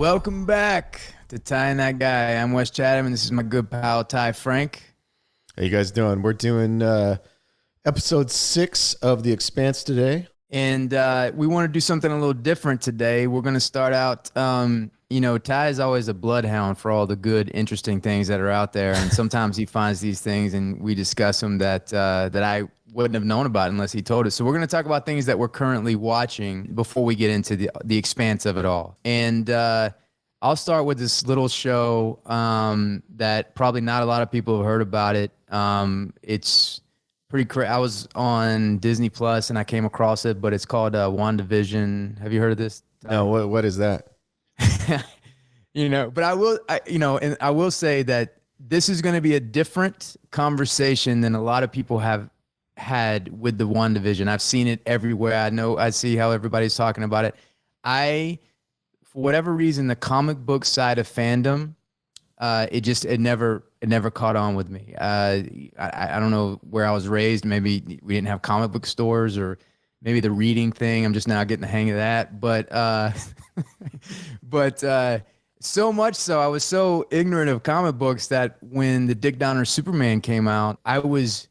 Welcome back to Ty and That Guy. I'm Wes Chatham, and this is my good pal, Ty Franck. How you guys doing? We're doing episode 6 of The Expanse today. And we want to do something a little different today. We're going to start out, Ty is always a bloodhound for all the good, interesting things that are out there. And sometimes he finds these things and we discuss them that I wouldn't have known about unless he told us. So we're going to talk about things that we're currently watching before we get into the expanse of it all. And I'll start with this little show that probably not a lot of people have heard about it. It's pretty crazy. I was on Disney Plus and I came across it, but it's called WandaVision. Have you heard of this? No, what is that? But I will say that this is going to be a different conversation than a lot of people have had with the WandaVision. I've seen it everywhere. I see how everybody's talking about it. For whatever reason, the comic book side of fandom, it never caught on with me. I don't know where I was raised. Maybe we didn't have comic book stores, or maybe the reading thing. I'm just now getting the hang of that. But so much so, I was so ignorant of comic books that when the Dick Donner Superman came out, I was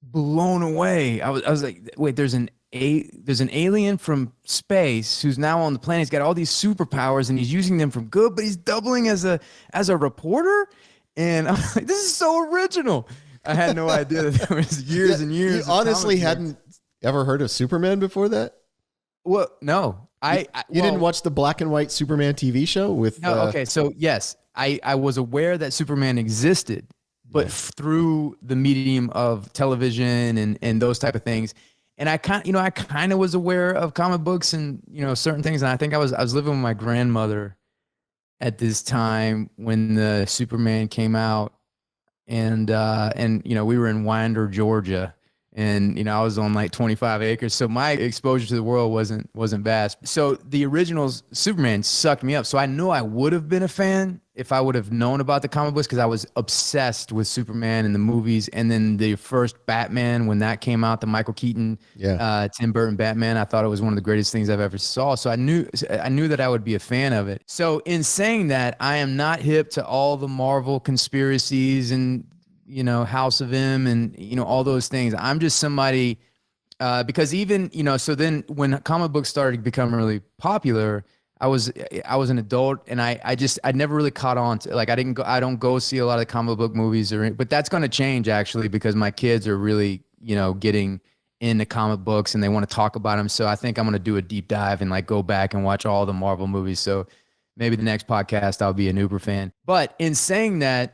blown away. I was like, wait, there's an alien from space who's now on the planet. He's got all these superpowers and he's using them for good, but he's doubling as a reporter. And I'm like, this is so original. I had no idea that there was years and years. You honestly hadn't ever heard of Superman before that? Well, no. You didn't watch the black and white Superman TV show with? No. Okay. So yes, I was aware that Superman existed, but through the medium of television and those type of things. And I kind of was aware of comic books and, certain things. And I think I was living with my grandmother at this time when the Superman came out, and we were in Winder, Georgia, and I was on like 25 acres, so my exposure to the world wasn't vast. So the original Superman sucked me up. So I know I would have been a fan if I would have known about the comic books, because I was obsessed with Superman and the movies. And then the first Batman, when that came out, the Michael Keaton, Tim Burton Batman, I thought it was one of the greatest things I've ever saw. So I knew that I would be a fan of it. So in saying that, I am not hip to all the Marvel conspiracies and House of M and all those things. I'm just somebody because even so then when comic books started to become really popular, I was an adult and I never really caught on to, like, I don't go see a lot of the comic book movies but that's going to change actually, because my kids are really getting into comic books and they want to talk about them. So I think I'm going to do a deep dive and like go back and watch all the Marvel movies. So maybe the next podcast I'll be an Uber fan. But in saying that,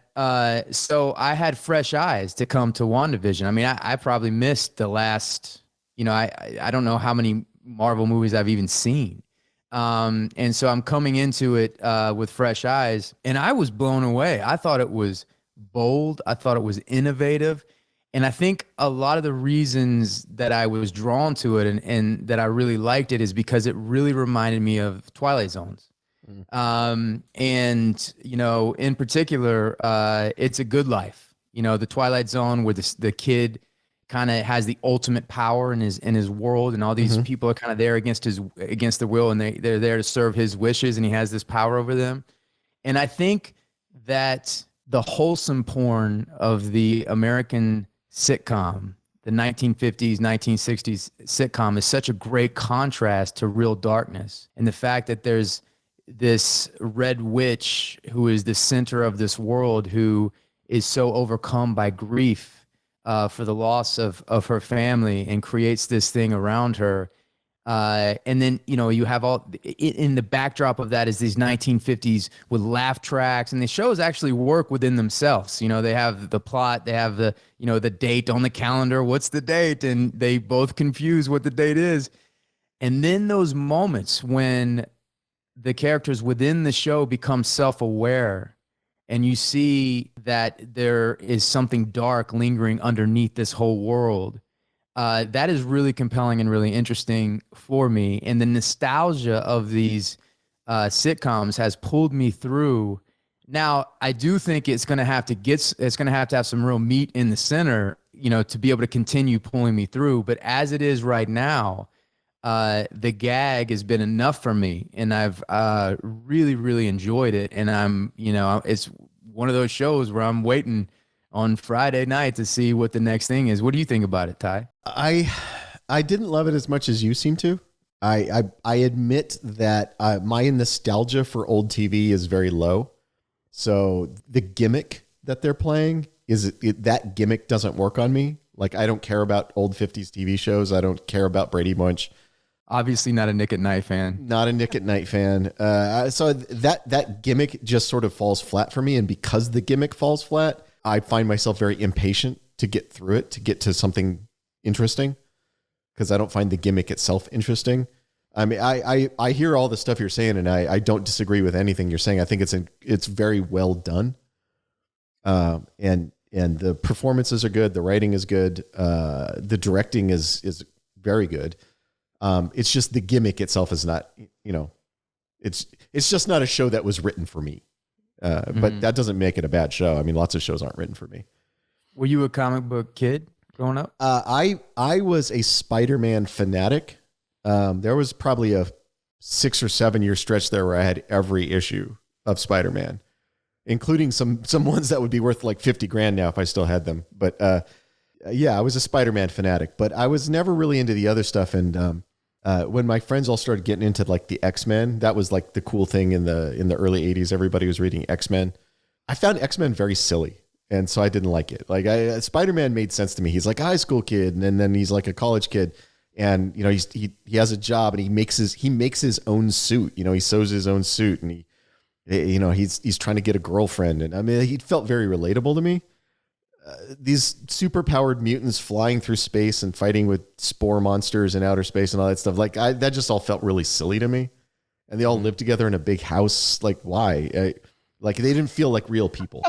so I had fresh eyes to come to WandaVision. I mean, I probably missed the last, I don't know how many Marvel movies I've even seen. And so I'm coming into it with fresh eyes, and I was blown away. I thought it was bold. I thought it was innovative. And I think a lot of the reasons that I was drawn to it and that I really liked it is because it really reminded me of Twilight Zones. And in particular, It's a Good Life. The Twilight Zone, where the kid kind of has the ultimate power in his world, and all these people are kind of there against the will, and they're there to serve his wishes, and he has this power over them. And I think that the wholesome porn of the American sitcom, the 1950s, 1960s sitcom, is such a great contrast to real darkness, and the fact that there's this red witch who is the center of this world, who is so overcome by grief for the loss of her family, and creates this thing around her. And then, you have in the backdrop of that is these 1950s with laugh tracks, and the shows actually work within themselves. They have the plot, they have the date on the calendar. What's the date? And they both confuse what the date is. And then those moments when the characters within the show become self-aware, and you see that there is something dark lingering underneath this whole world. That is really compelling and really interesting for me. And the nostalgia of these sitcoms has pulled me through. Now, I do think it's going to have to have some real meat in the center, to be able to continue pulling me through. But as it is right now, the gag has been enough for me, and I've really, really enjoyed it. And it's one of those shows where I'm waiting on Friday night to see what the next thing is. What do you think about it, Ty? I didn't love it as much as you seem to. I admit that my nostalgia for old TV is very low. So the gimmick that they're playing that gimmick doesn't work on me. Like, I don't care about old 50s TV shows. I don't care about Brady Bunch. Obviously not a Nick at Night fan. Not a Nick at Night fan. So that gimmick just sort of falls flat for me. And because the gimmick falls flat, I find myself very impatient to get through it, to get to something interesting, because I don't find the gimmick itself interesting. I mean, I hear all the stuff you're saying, and I don't disagree with anything you're saying. I think it's very well done. And the performances are good. The writing is good. The directing is very good. It's just the gimmick itself is not, it's just not a show that was written for me. But that doesn't make it a bad show. I mean, lots of shows aren't written for me. Were you a comic book kid growing up? I was a Spider-Man fanatic. There was probably a 6 or 7 year stretch there where I had every issue of Spider-Man, including some ones that would be worth like $50,000 now if I still had them. But yeah, I was a Spider-Man fanatic, but I was never really into the other stuff. And when my friends all started getting into like the X-Men, that was like the cool thing in the early 80s. Everybody was reading X-Men. I found X-Men very silly, and so I didn't like it. Like, Spider-Man made sense to me. He's like a high school kid, and then he's like a college kid, and he has a job, and he makes his own suit. He sews his own suit, and he's trying to get a girlfriend, and I mean, he felt very relatable to me. These super-powered mutants flying through space and fighting with spore monsters in outer space and all that stuff, like, that just all felt really silly to me. And they all lived together in a big house. Like, why? Like, they didn't feel like real people.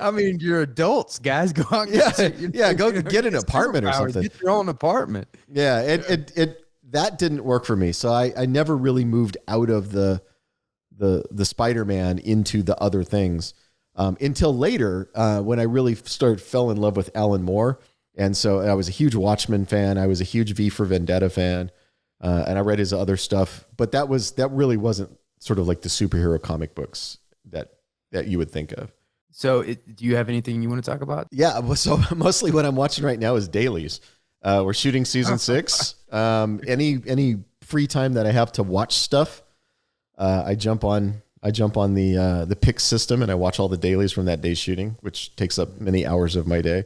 I mean, you're adults, guys. Go out. Go get an apartment or something. Get your own apartment. Yeah, it that didn't work for me. So I never really moved out of the Spider-Man into the other things. Until later, when I really fell in love with Alan Moore. And so I was a huge Watchmen fan. I was a huge V for Vendetta fan. And I read his other stuff, but that really wasn't sort of like the superhero comic books that you would think of. So do you have anything you want to talk about? Yeah. So mostly what I'm watching right now is dailies. We're shooting season 6. Any free time that I have to watch stuff, I jump on the pick system and I watch all the dailies from that day's shooting, which takes up many hours of my day.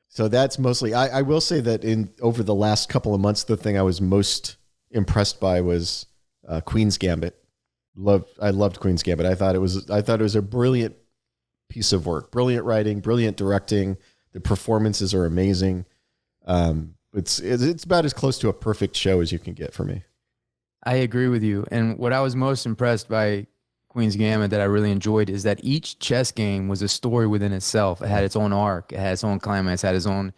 So that's mostly, I will say that over the last couple of months, the thing I was most impressed by was Queen's Gambit. I loved Queen's Gambit. I thought it was a brilliant piece of work, brilliant writing, brilliant directing. The performances are amazing. It's about as close to a perfect show as you can get for me. I agree with you. And what I was most impressed by Queen's Gambit that I really enjoyed is that each chess game was a story within itself. It had its own arc. It had its own climax. It had its own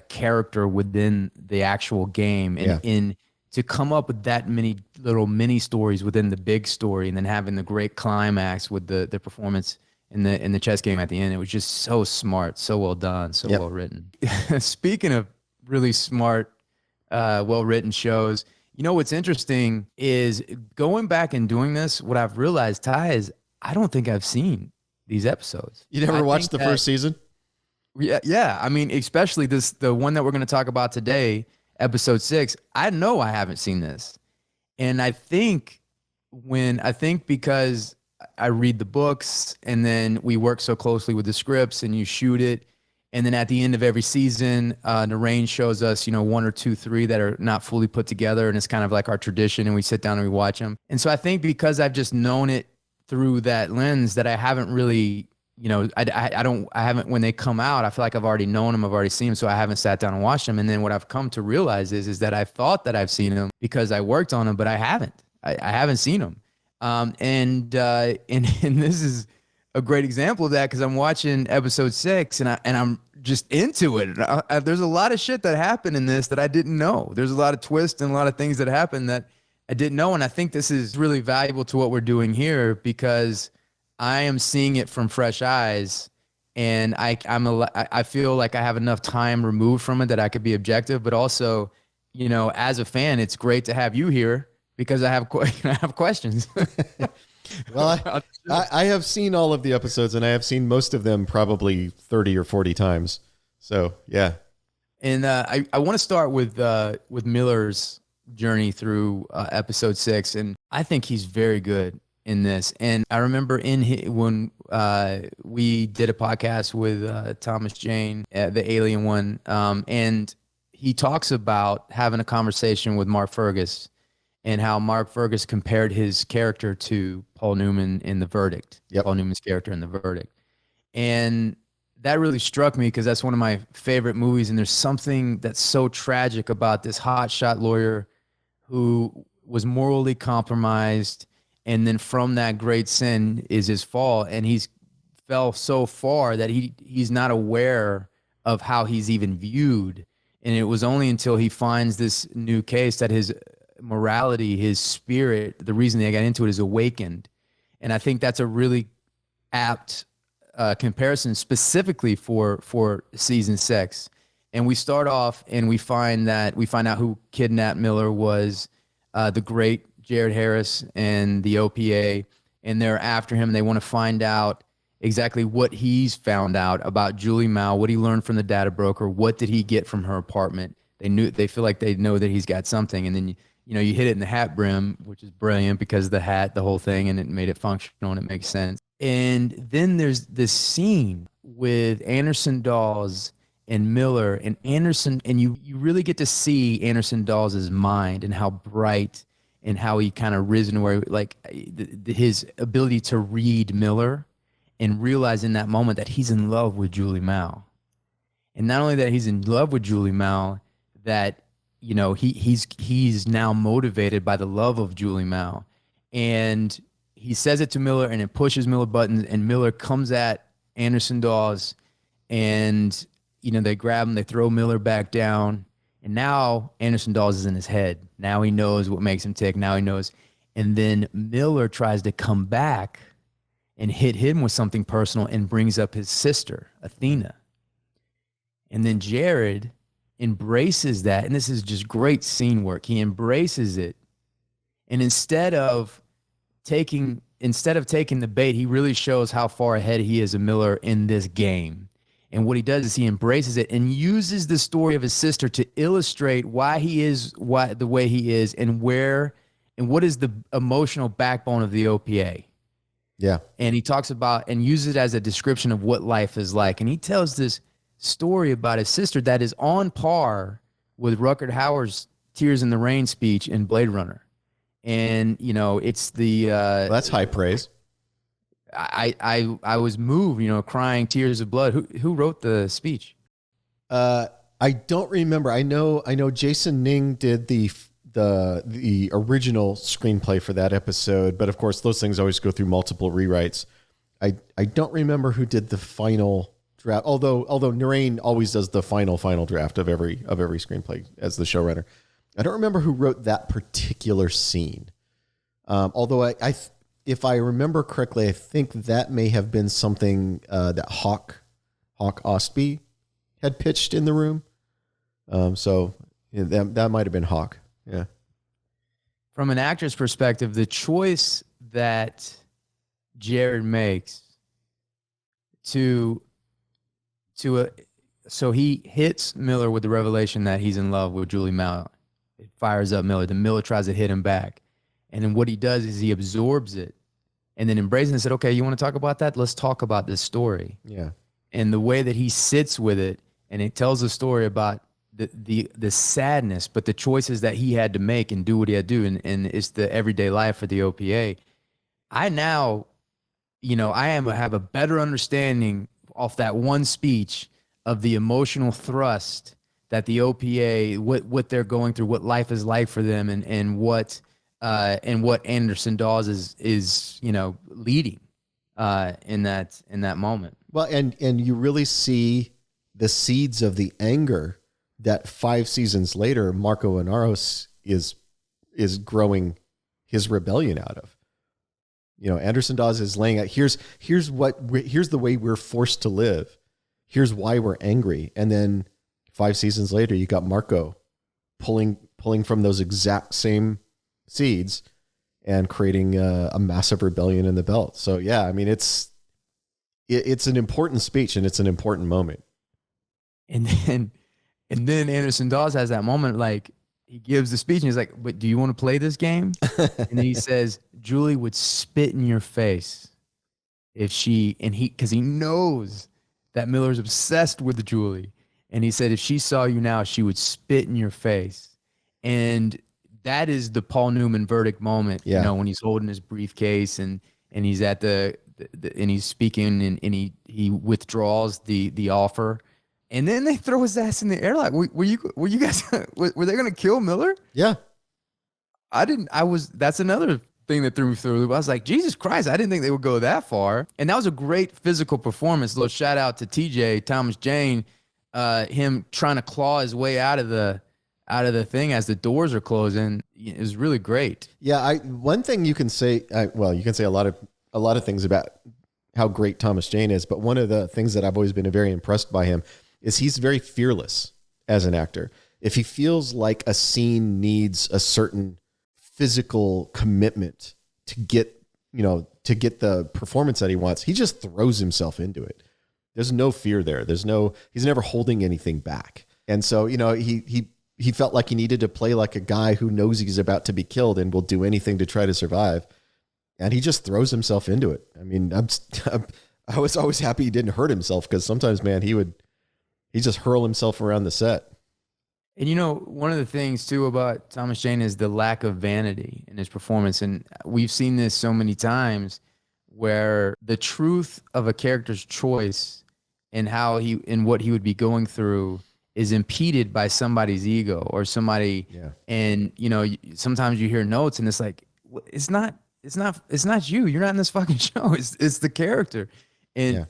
character within the actual game. And to come up with that many little mini stories within the big story, and then having the great climax with the performance in the chess game at the end, it was just so smart, so well done, so well written. Speaking of really smart, well written shows, what's interesting is going back and doing this. What I've realized, Ty, is I don't think I've seen these episodes. You never watched the first season? Yeah. I mean, especially the one that we're going to talk about today, episode 6. I know I haven't seen this, and I think because I read the books, and then we work so closely with the scripts, and you shoot it. And then at the end of every season, Narain shows us, 1 or 2, 3 that are not fully put together. And it's kind of like our tradition, and we sit down and we watch them. And so I think because I've just known it through that lens, that I haven't really, I haven't, when they come out, I feel like I've already known them, I've already seen them. So I haven't sat down and watched them. And then what I've come to realize is that I thought that I've seen them because I worked on them, but I haven't. I haven't seen them. And this is a great example of that, because I'm watching episode 6 and I'm just into it. There's a lot of shit that happened in this that I didn't know. There's a lot of twists and a lot of things that happened that I didn't know. And I think this is really valuable to what we're doing here, because I am seeing it from fresh eyes, and I feel like I have enough time removed from it that I could be objective, but also as a fan, it's great to have you here because I have I have questions. Well, I have seen all of the episodes, and I have seen most of them probably 30 or 40 times. So, yeah. And I want to start with Miller's journey through episode 6, and I think he's very good in this. And I remember when we did a podcast with Thomas Jane, the alien one, and he talks about having a conversation with Mark Fergus and how Mark Fergus compared his character to Paul Newman in The Verdict. Yep. Paul Newman's character in The Verdict. And that really struck me because that's one of my favorite movies. And there's something that's so tragic about this hotshot lawyer who was morally compromised. And then from that great sin is his fall. And he's fell so far that he's not aware of how he's even viewed. And it was only until he finds this new case that his morality, his spirit, the reason they got into it, is awakened. And I think that's a really apt comparison specifically for season 6. And we start off and we find out who kidnapped Miller was the great Jared Harris and the OPA, and they're after him. They want to find out exactly what he's found out about Julie Mao, what he learned from the data broker, what did he get from her apartment. They feel like they know that he's got something, and then you hit it in the hat brim, which is brilliant because of the hat, the whole thing, and it made it functional and it makes sense. And then there's this scene with Anderson Dawes and Miller and Anderson, and you really get to see Anderson Dawes' mind and how bright and how he kind of risen where his ability to read Miller and realize in that moment that he's in love with Julie Mao. And not only that he's in love with Julie Mao, that he's now motivated by the love of Julie Mao. And he says it to Miller, and it pushes Miller buttons, and Miller comes at Anderson Dawes, and they grab him, they throw Miller back down, and now Anderson Dawes is in his head. Now he knows what makes him tick. Now he knows. And then Miller tries to come back and hit him with something personal and brings up his sister, Athena. And then Jared embraces that, and this is just great scene work. He embraces it, and instead of taking the bait, he really shows how far ahead he is of Miller in this game. And what he does is he embraces it and uses the story of his sister to illustrate why he is the way he is, and what is the emotional backbone of the OPA. Yeah. And he talks about and uses it as a description of what life is like. And he tells this story about his sister that is on par with Rutger Hauer's Tears in the Rain speech in Blade Runner. And it's the well, that's high praise. I was moved, crying tears of blood. Who wrote the speech? I don't remember. I know Jason Ning did the original screenplay for that episode, but of course those things always go through multiple rewrites. I don't remember who did the final draft, although Narain always does the final draft of every screenplay as the showrunner. I don't remember who wrote that particular scene. Although if I remember correctly, I think that may have been something that Hawk Ostby had pitched in the room. So that might have been Hawk. Yeah. From an actor's perspective, the choice that Jared makes so he hits Miller with the revelation that he's in love with Julie Mao. It fires up Miller. Then Miller tries to hit him back. And then what he does is he absorbs it and then embraces it and said, okay, you want to talk about that? Let's talk about this story. Yeah. And the way that he sits with it, and it tells a story about the sadness, but the choices that he had to make and do what he had to do. And it's the everyday life for the OPA. I now, I have a better understanding off that one speech of the emotional thrust that the OPA, what they're going through, what life is like for them, and what Anderson Dawes is leading in that moment. Well, and you really see the seeds of the anger that 5 seasons later Marco Inaros is growing his rebellion out of. Anderson Dawes is laying out here's the way we're forced to live. Here's why we're angry. And then 5 seasons later, you got Marco pulling from those exact same seeds and creating a massive rebellion in the belt. So yeah, I mean, it's an important speech and it's an important moment. And then Anderson Dawes has that moment, like he gives the speech and he's like, "But do you want to play this game?" And then he says, "Julie would spit in your face if she," and because he knows that Miller's obsessed with Julie. And he said, if she saw you now, she would spit in your face. And that is the Paul Newman verdict moment, Yeah. you know, when he's holding his briefcase and he's at and he's speaking and he withdraws the offer. And then they throw his ass in the air. Like, were you guys, were they going to kill Miller? Yeah. That's another thing that threw me through a loop. I was like, Jesus Christ, I didn't think they would go that far. And that was a great physical performance. A little shout out to TJ, Thomas Jane, him trying to claw his way out of the thing as the doors are closing. It was really great. Yeah. One thing you can say, you can say a lot of things about how great Thomas Jane is, but one of the things that I've always been very impressed by him is he's very fearless as an actor. If he feels like a scene needs a certain physical commitment to get the performance that he wants, he just throws himself into it. There's no fear there. He's never holding anything back. And so, you know, he felt like he needed to play like a guy who knows he's about to be killed and will do anything to try to survive. And he just throws himself into it. I mean, I was always happy he didn't hurt himself, because sometimes, man, he just hurl himself around the set. And you know, one of the things too about Thomas Jane is the lack of vanity in his performance. And we've seen this so many times where the truth of a character's choice and what he would be going through is impeded by somebody's ego or somebody. Yeah. And you know, sometimes you hear notes and it's like, it's not you. You're not in this fucking show. It's the character. And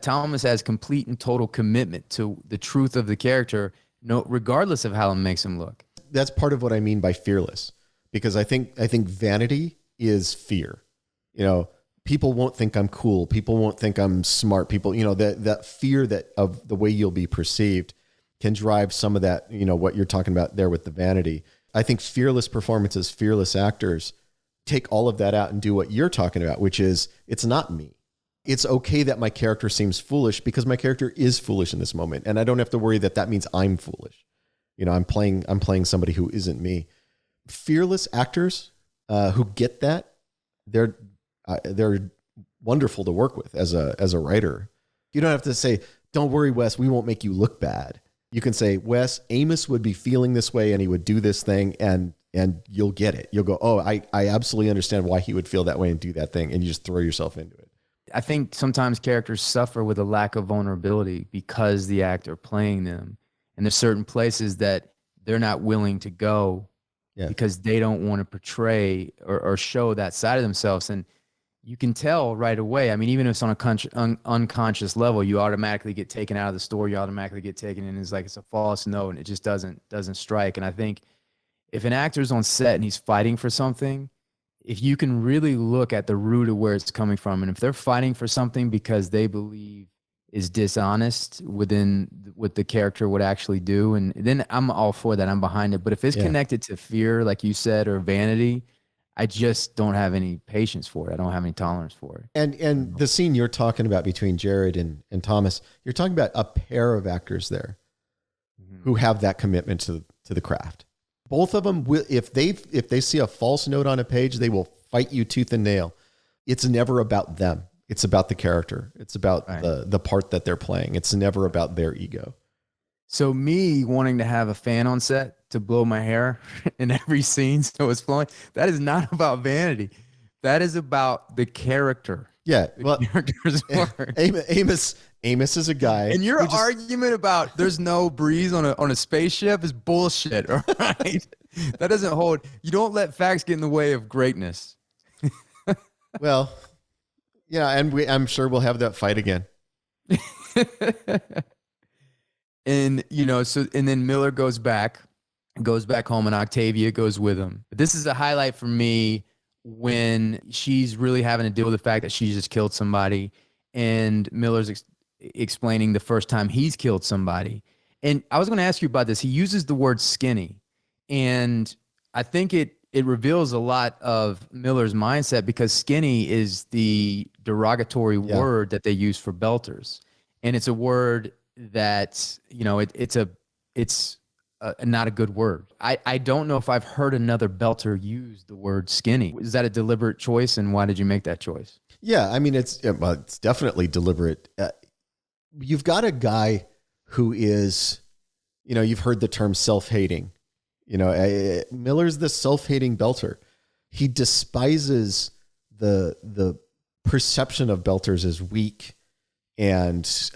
Thomas has complete and total commitment to the truth of the character, regardless of how it makes him look. That's part of what I mean by fearless, because I think vanity is fear. You know, people won't think I'm cool. People won't think I'm smart. People, you know, that fear of the way you'll be perceived can drive some of that, you know, what you're talking about there with the vanity. I think fearless performances, fearless actors take all of that out and do what you're talking about, which is, it's not me. It's okay that my character seems foolish, because my character is foolish in this moment. And I don't have to worry that means I'm foolish. You know, I'm playing somebody who isn't me. Fearless actors who get that, they're wonderful to work with as a writer. You don't have to say, don't worry, Wes, we won't make you look bad. You can say, Wes, Amos would be feeling this way and he would do this thing, and you'll get it. You'll go, oh, I absolutely understand why he would feel that way and do that thing. And you just throw yourself into it. I think sometimes characters suffer with a lack of vulnerability because the actor playing them. And there's certain places that they're not willing to go because they don't want to portray or show that side of themselves. And you can tell right away. I mean, even if it's on a unconscious level, you automatically get taken out of the store. You automatically get taken in. It's like it's a false note, and it just doesn't strike. And I think if an actor's on set and he's fighting for something, if you can really look at the root of where it's coming from, and if they're fighting for something because they believe is dishonest within what the character would actually do, and then I'm all for that. I'm behind it. But if it's connected to fear, like you said, or vanity, I just don't have any patience for it. I don't have any tolerance for it. And the scene you're talking about between Jared and Thomas, you're talking about a pair of actors there who have that commitment to the craft. Both of them will, if they see a false note on a page, they will fight you tooth and nail. It's never about them. It's about the character. It's about the part that they're playing. It's never about their ego. So me wanting to have a fan on set to blow my hair in every scene so it's flowing, that is not about vanity. That is about the character. Yeah. The character's work. Amos is a guy. And your argument about there's no breeze on a spaceship is bullshit, all right? That doesn't hold. You don't let facts get in the way of greatness. Well, yeah, and I'm sure we'll have that fight again. And then Miller goes back home, and Octavia goes with him. But this is a highlight for me when she's really having to deal with the fact that she just killed somebody, and Miller's explaining the first time he's killed somebody. And I was going to ask you about this. He uses the word skinny, And I think it reveals a lot of Miller's mindset, because skinny is the derogatory word that they use for belters. And it's a word that, it's not a good word. I don't know if I've heard another belter use the word skinny. Is that a deliberate choice? And why did you make that choice? Yeah. I mean, it's definitely deliberate. You've got a guy who is, you've heard the term self-hating. Miller's the self-hating belter. He despises the perception of belters as weak and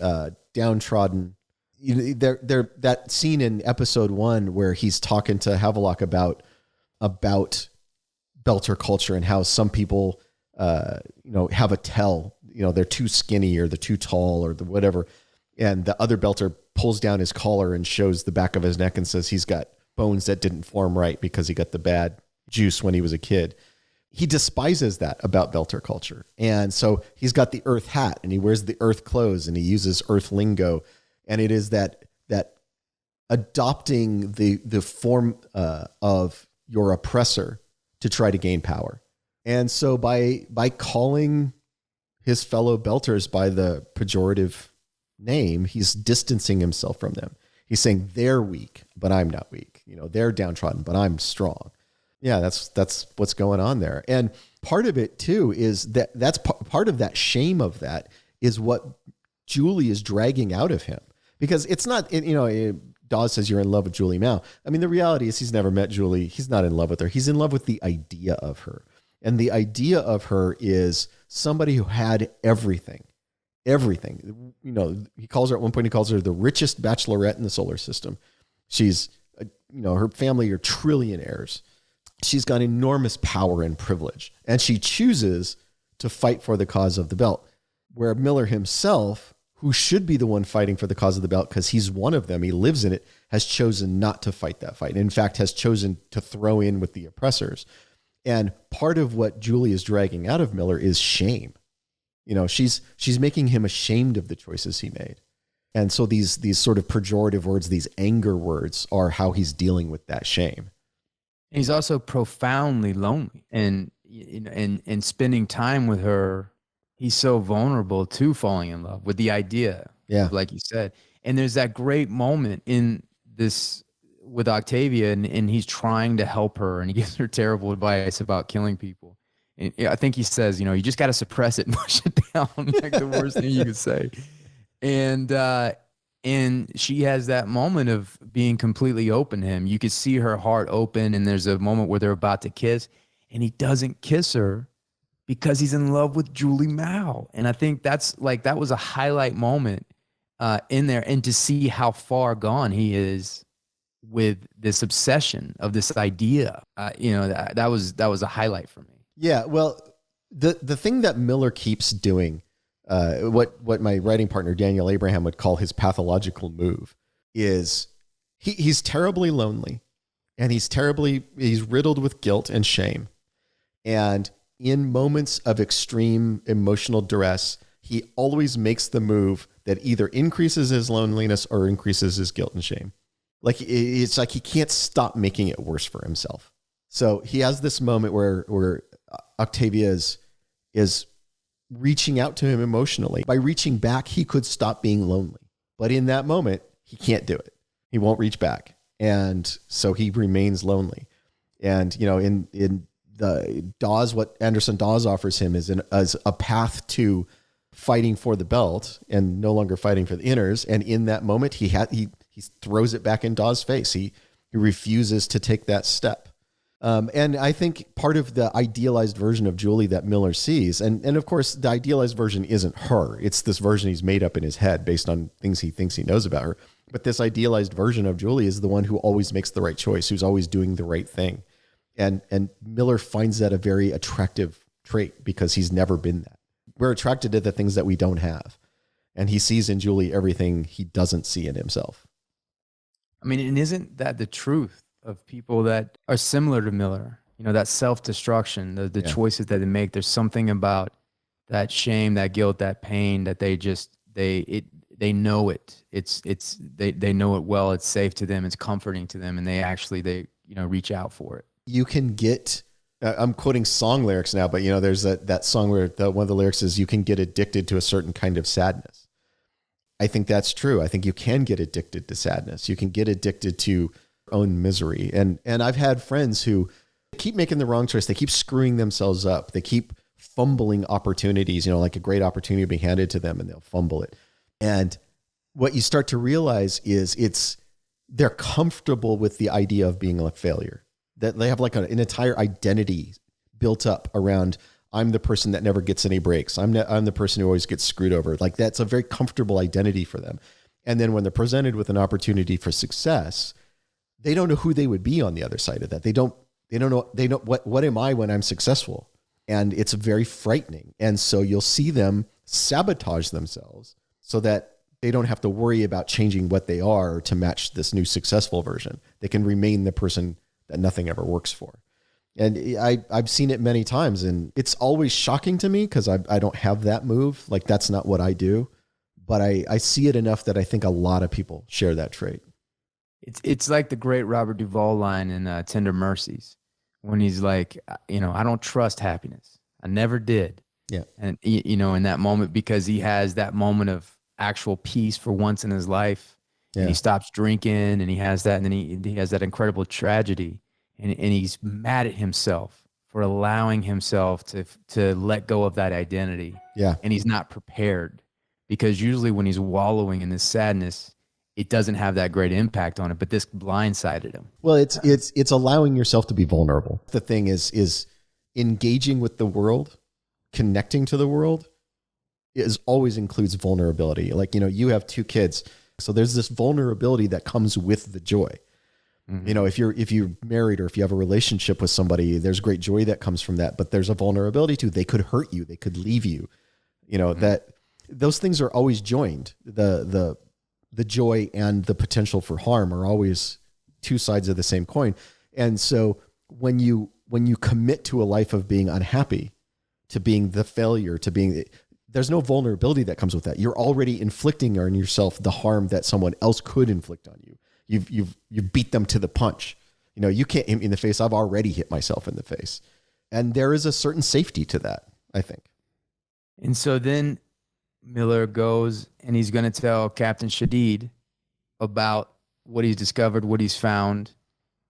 downtrodden. That scene in episode 1 where he's talking to Havelock about belter culture and how some people, have a tell, they're too skinny or they're too tall or the whatever. And the other belter pulls down his collar and shows the back of his neck and says he's got bones that didn't form right because he got the bad juice when he was a kid. He despises that about belter culture. And so he's got the earth hat and he wears the earth clothes and he uses earth lingo. And it is that adopting the form of your oppressor to try to gain power. And so by calling his fellow belters by the pejorative name, he's distancing himself from them. He's saying they're weak, but I'm not weak. They're downtrodden, but I'm strong. Yeah, that's what's going on there. And part of it too is that's part of that shame of that is what Julie is dragging out of him, because it's not, Dawes says you're in love with Julie Mao. I mean, the reality is he's never met Julie. He's not in love with her. He's in love with the idea of her. And the idea of her is somebody who had everything. Everything. He calls her at one point, he calls her the richest bachelorette in the solar system. She's, her family are trillionaires. She's got enormous power and privilege, and she chooses to fight for the cause of the belt, where Miller himself, who should be the one fighting for the cause of the belt because he's one of them, he lives in it, has chosen not to fight that fight. And in fact, has chosen to throw in with the oppressors. And part of what Julie is dragging out of Miller is shame. She's making him ashamed of the choices he made. And so these sort of pejorative words, these anger words, are how he's dealing with that shame. He's also profoundly lonely, and spending time with her, he's so vulnerable to falling in love with the idea. Yeah. Like you said. And there's that great moment in this with Octavia, and he's trying to help her, and he gives her terrible advice about killing people. And I think he says, you just got to suppress it and push it down, like the worst thing you could say. And she has that moment of being completely open to him. You could see her heart open, and there's a moment where they're about to kiss, and he doesn't kiss her because he's in love with Julie Mao. And I think that was a highlight moment in there, and to see how far gone he is with this obsession of this idea, that was a highlight for me. Yeah, well, the thing that Miller keeps doing, what my writing partner Daniel Abraham would call his pathological move, is he's terribly lonely, and he's riddled with guilt and shame. And in moments of extreme emotional duress, he always makes the move that either increases his loneliness or increases his guilt and shame. It's like he can't stop making it worse for himself. So he has this moment where Octavia is reaching out to him emotionally. By reaching back, he could stop being lonely. But in that moment, he can't do it. He won't reach back. And so he remains lonely. And, in the Dawes, what Anderson Dawes offers him is as a path to fighting for the belt and no longer fighting for the inners. And in that moment, he throws it back in Dawes' face. He refuses to take that step. And I think part of the idealized version of Julie that Miller sees, and of course, the idealized version isn't her. It's this version he's made up in his head based on things he thinks he knows about her. But this idealized version of Julie is the one who always makes the right choice, who's always doing the right thing. And Miller finds that a very attractive trait because he's never been that. We're attracted to the things that we don't have. And he sees in Julie everything he doesn't see in himself. I mean, and isn't that the truth of people that are similar to Miller? That self-destruction, the choices that they make. There's something about that shame, that guilt, that pain that they know it. They know it well. It's safe to them. It's comforting to them. And they reach out for it. You can get, I'm quoting song lyrics now, but there's that song where one of the lyrics is, you can get addicted to a certain kind of sadness. I think that's true. I think you can get addicted to sadness. You can get addicted to your own misery. And I've had friends who keep making the wrong choice. They keep screwing themselves up. They keep fumbling opportunities, like a great opportunity will be handed to them and they'll fumble it. And what you start to realize is they're comfortable with the idea of being a failure, that they have like an entire identity built up around, I'm the person that never gets any breaks. I'm the person who always gets screwed over. Like that's a very comfortable identity for them. And then when they're presented with an opportunity for success, they don't know who they would be on the other side of that. They don't know what am I when I'm successful? And it's very frightening. And so you'll see them sabotage themselves so that they don't have to worry about changing what they are to match this new successful version. They can remain the person that nothing ever works for. And I've seen it many times, and it's always shocking to me because I don't have that move. Like that's not what I do, but I see it enough that I think a lot of people share that trait. It's like the great Robert Duvall line in Tender Mercies when he's like, I don't trust happiness. I never did. Yeah. And, in that moment, because he has that moment of actual peace for once in his life, and he stops drinking and he has that, and then he has that incredible tragedy, and he's mad at himself for allowing himself to let go of that identity. Yeah. And he's not prepared, because usually when he's wallowing in this sadness, it doesn't have that great impact on it, but this blindsided him. Well, it's allowing yourself to be vulnerable. The thing is engaging with the world, connecting to the world always includes vulnerability. Like, you have 2 kids. So there's this vulnerability that comes with the joy. Mm-hmm. If you're married or if you have a relationship with somebody, there's great joy that comes from that, but there's a vulnerability too. They could hurt you. They could leave you, that those things are always joined. The joy and the potential for harm are always 2 sides of the same coin. And so when you commit to a life of being unhappy, to being the failure, there's no vulnerability that comes with that. You're already inflicting on yourself the harm that someone else could inflict on you. You've beat them to the punch. You can't hit me in the face. I've already hit myself in the face. And there is a certain safety to that, I think. And so then Miller goes and he's going to tell Captain Shadid about what he's discovered, what he's found,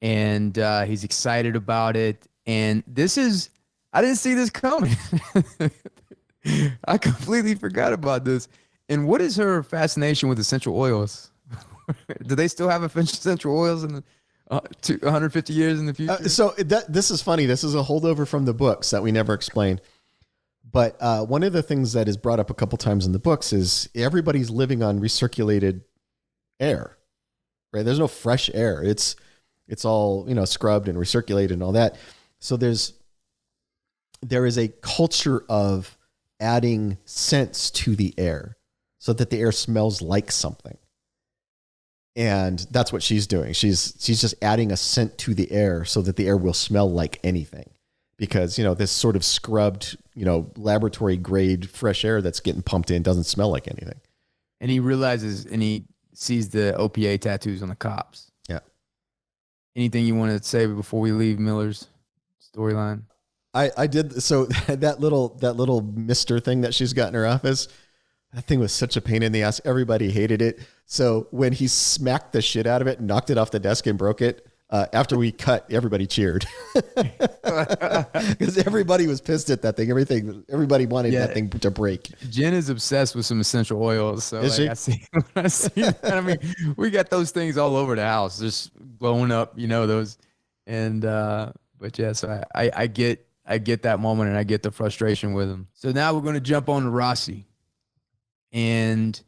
and he's excited about it. And I didn't see this coming. I completely forgot about this. And what is her fascination with essential oils? Do they still have essential oils in 150 years in the future? So this is funny. This is a holdover from the books that we never explained. But one of the things that is brought up a couple times in the books is everybody's living on recirculated air, right? There's no fresh air. It's all, scrubbed and recirculated and all that. So there is a culture of adding scents to the air so that the air smells like something. And that's what she's doing. She's just adding a scent to the air so that the air will smell like anything. Because, this sort of scrubbed, laboratory grade fresh air that's getting pumped in doesn't smell like anything. And he realizes, and he sees the OPA tattoos on the cops. Yeah. Anything you want to say before we leave Miller's storyline? I did. So that little mister thing that she's got in her office, that thing was such a pain in the ass. Everybody hated it. So when he smacked the shit out of it and knocked it off the desk and broke it, after we cut, everybody cheered because everybody was pissed at that thing. Everybody wanted that thing to break. Jen is obsessed with some essential oils. So is she? I see that. I mean, we got those things all over the house, just blowing up, those. And, but yeah, so I get that moment and I get the frustration with him. So now we're going to jump on to Rossi. And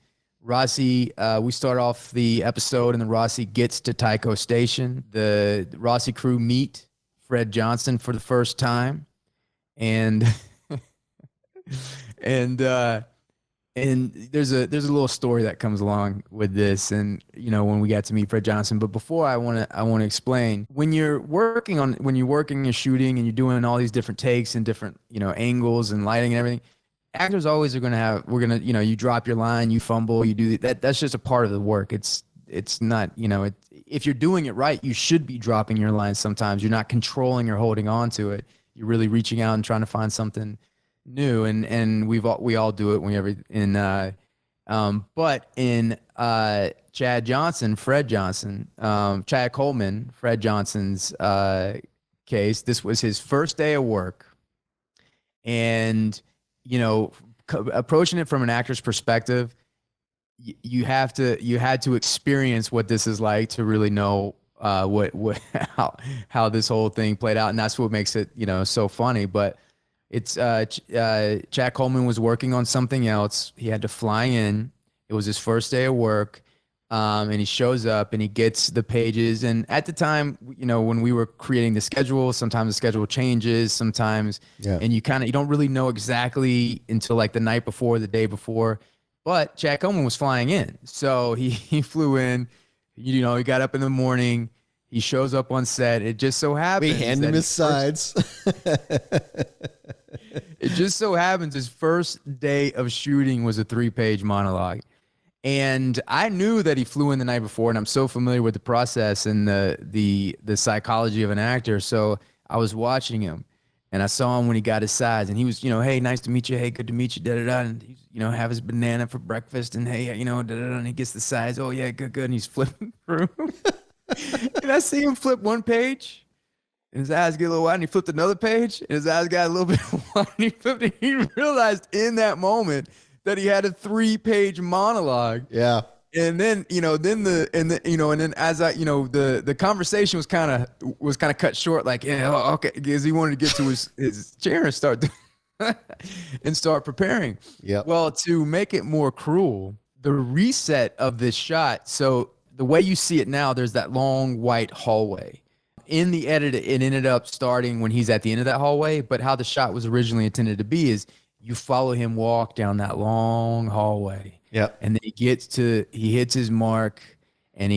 Rossi, we start off the episode and then Rossi gets to Tycho Station. The Rossi crew meet Fred Johnson for the first time. And and there's a little story that comes along with this, and when we got to meet Fred Johnson. But before I want to explain, when you're working and shooting and you're doing all these different takes and different angles and lighting and everything, actors always are going to have, you drop your line, you fumble, you do that. That's just a part of the work. It's it's not, if you're doing it right, you should be dropping your lines sometimes. You're not controlling or holding on to it. You're really reaching out and trying to find something new. And we all do it whenever but in Chad Coleman, Fred Johnson's case, this was his first day of work. And, approaching it from an actor's perspective, you had to experience what this is like to really know how this whole thing played out. And that's what makes it, so funny. But it's Chad Coleman was working on something else. He had to fly in. It was his first day of work. And he shows up and he gets the pages. And at the time, when we were creating the schedule, sometimes the schedule changes, sometimes, and you don't really know exactly until like the night before, the day before. But Chad Coleman was flying in. So he flew in, he got up in the morning, he shows up on set. It just so happens. We hand him his sides. It just so happens his first day of shooting was a 3-page monologue. And I knew that he flew in the night before, and I'm so familiar with the process and the psychology of an actor. So I was watching him, and I saw him when he got his sides, and he was, hey, nice to meet you. Hey, good to meet you. Da da da. And he's, have his banana for breakfast, and hey, da da da. And he gets the sides. Oh yeah, good. And he's flipping through. And I see him flip one page, and his eyes get a little wide, and he flipped another page, and his eyes got a little bit wide, and he flipped it. He realized in that moment that he had a 3-page monologue. Yeah. And then, then as I, the conversation was kind of cut short, like, okay, because he wanted to get to his chair and start preparing. Yeah. Well, to make it more cruel, the reset of this shot. So the way you see it now, there's that long white hallway. In the edit, it ended up starting when he's at the end of that hallway. But how the shot was originally intended to be is you follow him walk down that long hallway. Yeah. And then he hits his mark, and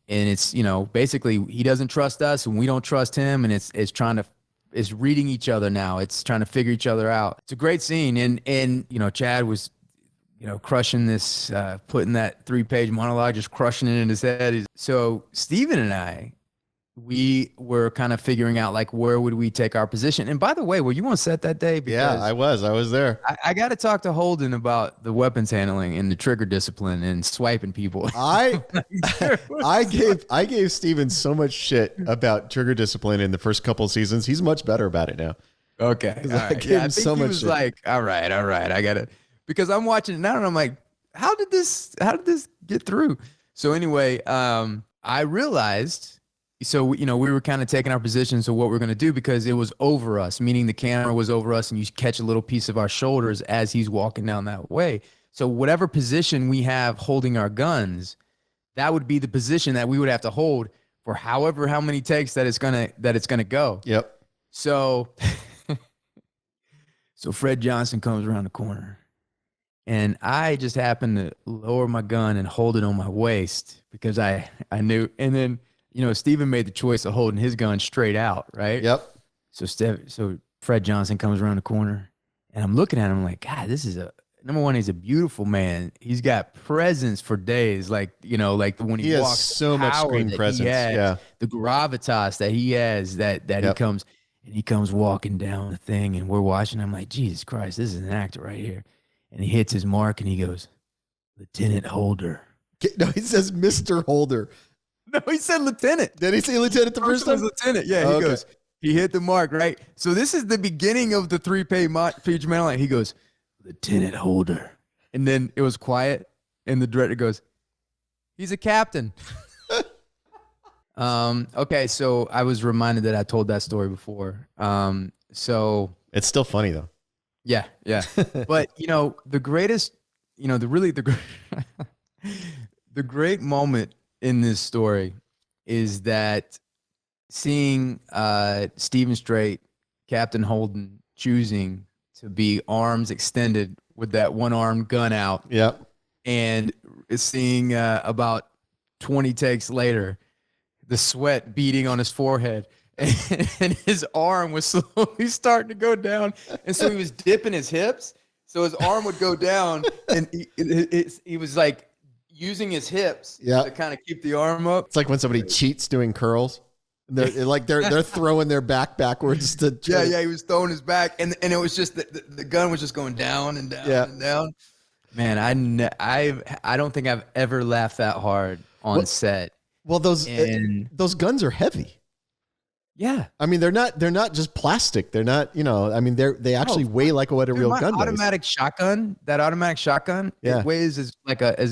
it's, basically he doesn't trust us and we don't trust him. And it's reading each other now. It's trying to figure each other out. It's a great scene. And Chad was, crushing this, putting that 3-page monologue, just crushing it in his head. So Steven and I, we were kind of figuring out like where would we take our position. And by the way, were you on set that day? Because yeah, I was there. I got to talk to Holden about the weapons handling and the trigger discipline and swiping people. I gave Steven so much shit about trigger discipline in the first couple of seasons. He's much better about it now. Okay. I gave him so much shit. Like, all right. I got it. Because I'm watching it now and I'm like, how did this get through? So anyway, I realized, so, we were kind of taking our position. So what we're going to do, because it was over us, meaning the camera was over us and you catch a little piece of our shoulders as he's walking down that way. So whatever position we have holding our guns, that would be the position that we would have to hold for how many takes that it's going to go. Yep. So, so Fred Johnson comes around the corner and I just happened to lower my gun and hold it on my waist because I knew, and then, Steven made the choice of holding his gun straight out, right? Yep. So Fred Johnson comes around the corner, and I'm looking at him like, God, this is number one, he's a beautiful man. He's got presence for days, like when he walks, has so much screen presence. Yeah, the gravitas that he has, that Yep. he comes walking down the thing, and we're watching. I'm like, Jesus Christ, this is an actor right here. And he hits his mark, and he goes, Lieutenant Holder. No, he says Mr. Holder. No, he said lieutenant. Did he say lieutenant the first time? Lieutenant, yeah. He goes, he hit the mark, right? So this is the beginning of the 3-page monologue. He goes, Lieutenant Holder. And then it was quiet, and the director goes, he's a captain. Okay, so I was reminded that I told that story before. So it's still funny, though. Yeah. But, the greatest, the great moment in this story is that seeing Stephen Strait, Captain Holden, choosing to be arms extended with that one-armed gun out. Yep. And seeing about 20 takes later, the sweat beating on his forehead, and his arm was slowly starting to go down. And so he was dipping his hips. So his arm would go down, and he was like, using his hips Yeah. to kind of keep the arm up. It's like when somebody cheats doing curls. They're throwing their back backwards to He was throwing his back, and it was just the gun was just going down and down and down. Man, I don't think I've ever laughed that hard on set. Well, those guns are heavy. Yeah, I mean they're not just plastic. They're not, I mean they actually weigh like what a real gun does. Automatic shotgun. That automatic shotgun. Yeah. It weighs as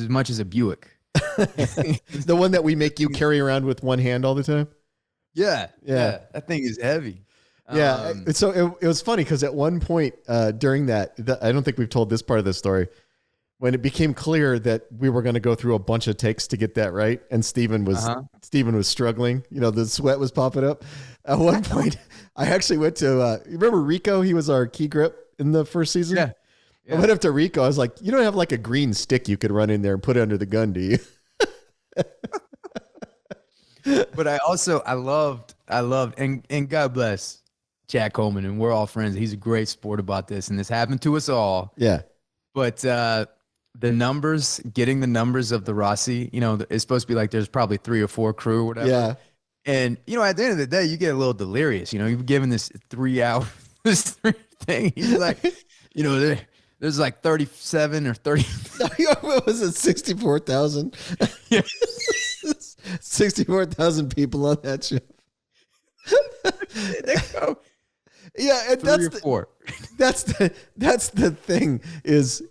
much as a Buick. The one that we make you carry around with one hand all the time. Yeah. That thing is heavy. Yeah. So it was funny because at one point during that, I don't think we've told this part of the story, when it became clear that we were going to go through a bunch of takes to get that right, and Steven was struggling. The sweat was popping up. At one point, I actually went to you remember Rico? He was our key grip in the first season. Yeah. I went up to Rico. I was like, "You don't have like a green stick you could run in there and put it under the gun, do you?" But I loved, and God bless Jack Coleman, and we're all friends. He's a great sport about this, and this happened to us all. Yeah. But getting the numbers of the Rossi, it's supposed to be like there's probably 3 or 4 crew or whatever. Yeah. And, at the end of the day, you get a little delirious. You've given this 3 hour thing. He's like, there's like 37 or 30. What was it? 64,000. Yeah. 64,000 people on that show. Yeah, and 3 or 4. That's the thing is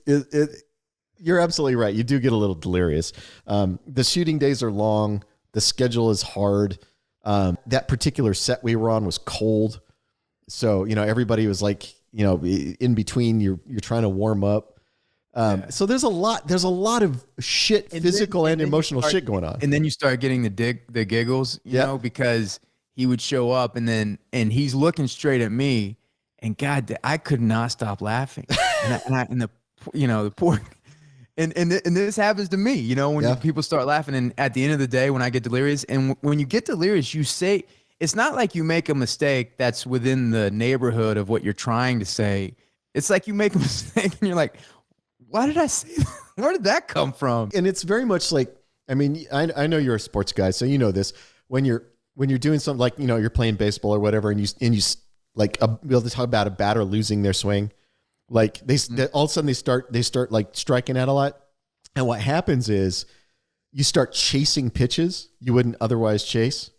you're absolutely right. You do get a little delirious. The shooting days are long. The schedule is hard. That particular set we were on was cold. So, everybody was like, in between you're trying to warm up. So there's a lot of shit, physical and emotional shit going on. And then you start getting the giggles, because he would show up and he's looking straight at me, and God, I could not stop laughing. And the poor, and this happens to me, when people start laughing, and at the end of the day, when I get delirious, and when you get delirious, you say, it's not like you make a mistake that's within the neighborhood of what you're trying to say. It's like you make a mistake and you're like, why did I say that? Where did that come from? And it's very much like, I mean, I know you're a sports guy, so you know this. When you're doing something like, you're playing baseball or whatever, and you like we'll talk about a batter losing their swing, like they all of a sudden they start like striking out a lot, and what happens is you start chasing pitches you wouldn't otherwise chase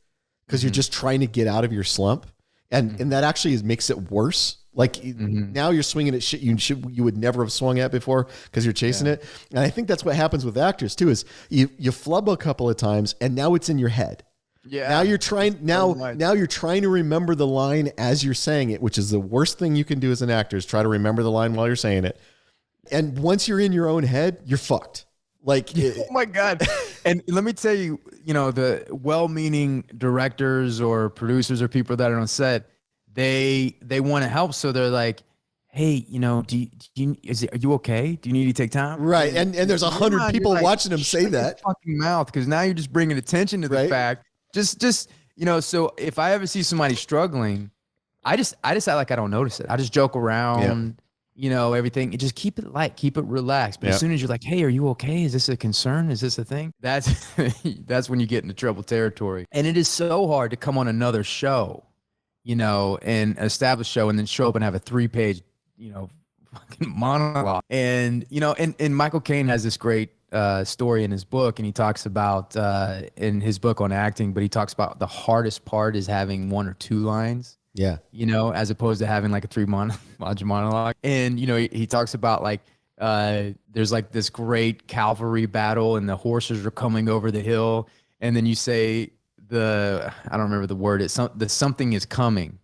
because you're just trying to get out of your slump, and that actually makes it worse. Like now you're swinging at shit you would never have swung at before because you're chasing it. And I think that's what happens with actors too, is you flub a couple of times and now it's in your head. Yeah. Now you're trying to remember the line as you're saying it, which is the worst thing you can do as an actor, is try to remember the line while you're saying it. And once you're in your own head, you're fucked. Like, oh my God. And let me tell you, the well-meaning directors or producers or people that are on set, they want to help. So they're like, hey, are you okay? Do you need to take time? Right. And there's 100 people watching them say that. Your fucking mouth. Because now you're just bringing attention to the fact. Just, so if I ever see somebody struggling, I just act like I don't notice it. I just joke around, everything. Just keep it light, keep it relaxed. But as soon as you're like, hey, are you okay? Is this a concern? Is this a thing? That's when you get into trouble territory. And it is so hard to come on another show, and establish show, and then show up and have a 3-page, fucking monologue. And, and Michael Caine has this great story in his book, and he talks about in his book on acting, but he talks about the hardest part is having 1 or 2 lines. Yeah. As opposed to having like a 3-page monologue. And, he talks about like, there's like this great cavalry battle and the horses are coming over the hill. And then you say I don't remember the word. It's something is coming.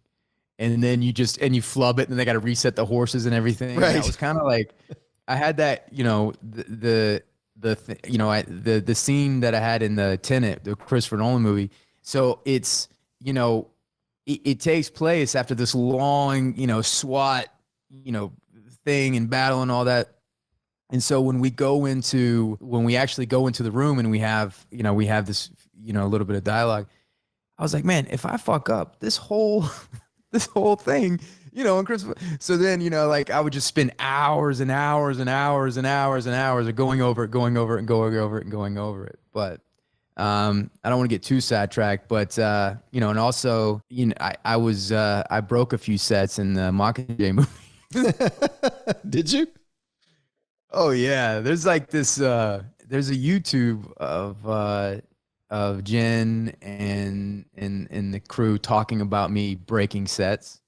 And then you flub it and they got to reset the horses and everything. Right. And it was kind of like, I had that, the scene that I had in the Tenet, the Christopher Nolan movie. So it's, it takes place after this long, SWAT, thing and battle and all that. And so when we actually go into the room and we have this, a little bit of dialogue, I was like, man, if I fuck up this whole thing, on Christmas. So then, like I would just spend hours and hours and hours and hours and hours of going over it, going over it, and going over it, and going over it. But I don't want to get too sidetracked, but and also, I broke a few sets in the Mockingjay movie. Did you? Oh yeah, there's like this. There's a YouTube of Jen and the crew talking about me breaking sets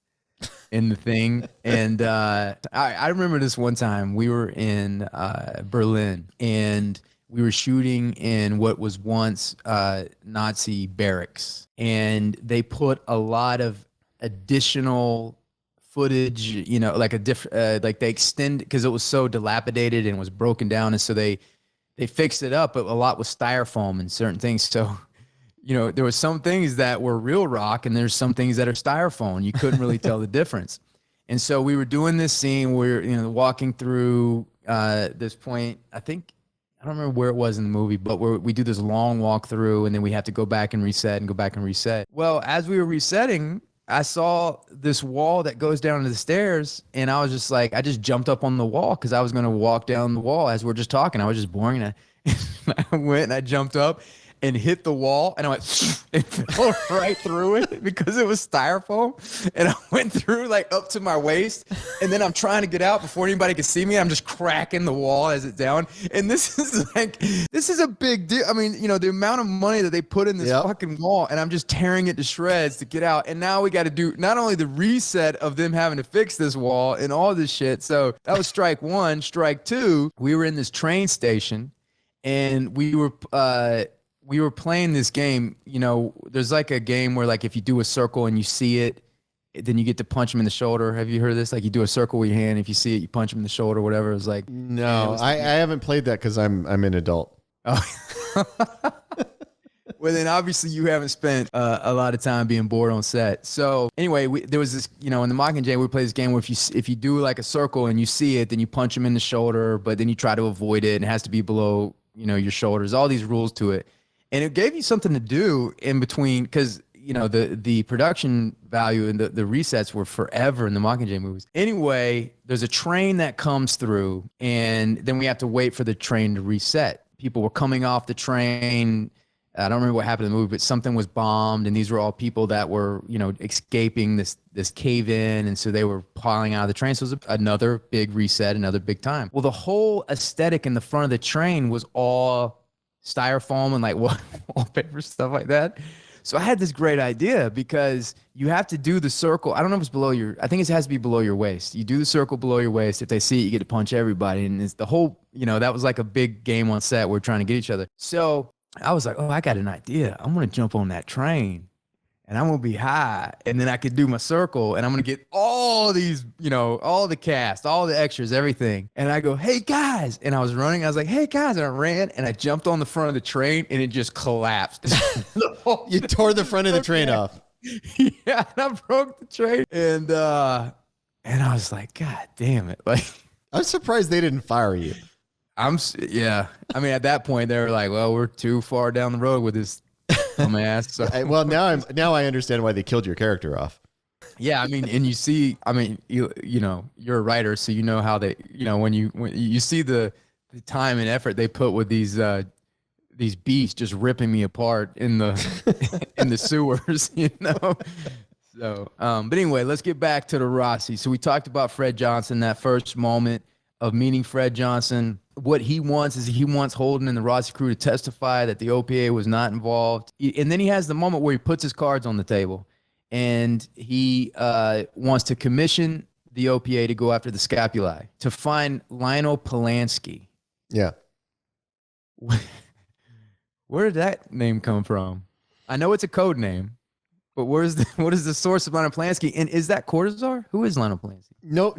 in the thing, and I remember this one time we were in Berlin and we were shooting in what was once Nazi barracks, and they put a lot of additional footage, like a different, like they extend because it was so dilapidated and was broken down, and so they fixed it up, but a lot with styrofoam and certain things. So, there was some things that were real rock, and there's some things that are styrofoam. You couldn't really tell the difference. And so we were doing this scene where walking through this point. I don't remember where it was in the movie, but we do this long walk through, and then we have to go back and reset and go back and reset. Well, as we were resetting, I saw this wall that goes down to the stairs, and I was just like, I just jumped up on the wall because I was going to walk down the wall as we're just talking. I was just boring, and I went and I jumped up and hit the wall, and I went and fell right through it because it was styrofoam, and I went through like up to my waist, and then I'm trying to get out before anybody can see me. I'm just cracking the wall as it's down, and this is a big deal. I mean, the amount of money that they put in this fucking wall, and I'm just tearing it to shreds to get out, and now we got to do not only the reset of them having to fix this wall and all this shit. So that was strike one. Strike two, we were in this train station, and we were playing this game. There's like a game where like if you do a circle and you see it, then you get to punch him in the shoulder. Have you heard of this? Like you do a circle with your hand. If you see it, you punch him in the shoulder, whatever. It's like, no, I haven't played that because I'm an adult. Oh. Well, then obviously you haven't spent a lot of time being bored on set. So anyway, there was this, in the Mockingjay, we play this game where if you do like a circle and you see it, then you punch him in the shoulder, but then you try to avoid it, and it has to be below, your shoulders. All these rules to it. And it gave you something to do in between because, the production value and the resets were forever in the Mockingjay movies. Anyway, there's a train that comes through, and then we have to wait for the train to reset. People were coming off the train. I don't remember what happened in the movie, but something was bombed, and these were all people that were, escaping this cave-in, and so they were piling out of the train. So it was another big reset, another big time. Well, the whole aesthetic in the front of the train was all styrofoam and like wallpaper, stuff like that. So I had this great idea because you have to do the circle. I don't know if it's I think it has to be below your waist. You do the circle below your waist. If they see it, you get to punch everybody. And it's the whole, that was like a big game on set. We're trying to get each other. So I was like, oh, I got an idea. I'm going to jump on that train and I'm going to be high, and then I could do my circle, and I'm going to get all these, all the cast, all the extras, everything. And I go, hey guys. And I was running. I was like, hey guys. And I ran and I jumped on the front of the train, and it just collapsed. You tore the front of the train off. Yeah. And I broke the train, and I was like, God damn it. Like, I'm surprised they didn't fire you. Yeah. I mean, at that point they were like, well, we're too far down the road with this dumbass. So. Well, now I understand why they killed your character off. Yeah, I mean, and you see, I mean, you're a writer, so you know how they, when you see the time and effort they put with these beasts just ripping me apart in the in the sewers, So, but anyway, let's get back to the Rossi. So we talked about Fred Johnson, that first moment of meeting Fred Johnson. What he wants is he wants Holden and the Rossi crew to testify that the OPA was not involved. And then he has the moment where he puts his cards on the table, and he wants to commission the OPA to go after the scapulae to find Lionel Polanski. Yeah. Where did that name come from? I know it's a code name, but what is the source of Lionel Polanski? And is that Cortazar? Who is Lionel Polanski? No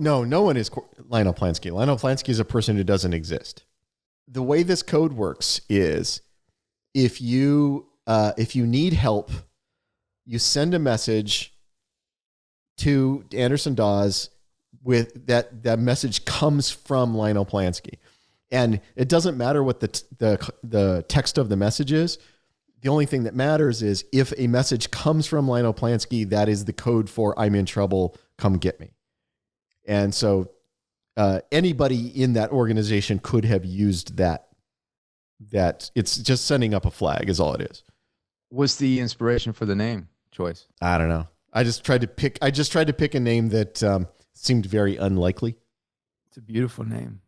one is Lionel Polanski. Lionel Polanski is a person who doesn't exist. The way this code works is if you need help, you send a message to Anderson Dawes with that message comes from Lionel Polanski. And it doesn't matter what the text of the message is. The only thing that matters is if a message comes from Lionel Polanski, that is the code for I'm in trouble, come get me. And so anybody in that organization could have used that. That it's just sending up a flag is all it is. What's the inspiration for the name choice? I don't know. I just tried to pick a name that seemed very unlikely. It's a beautiful name.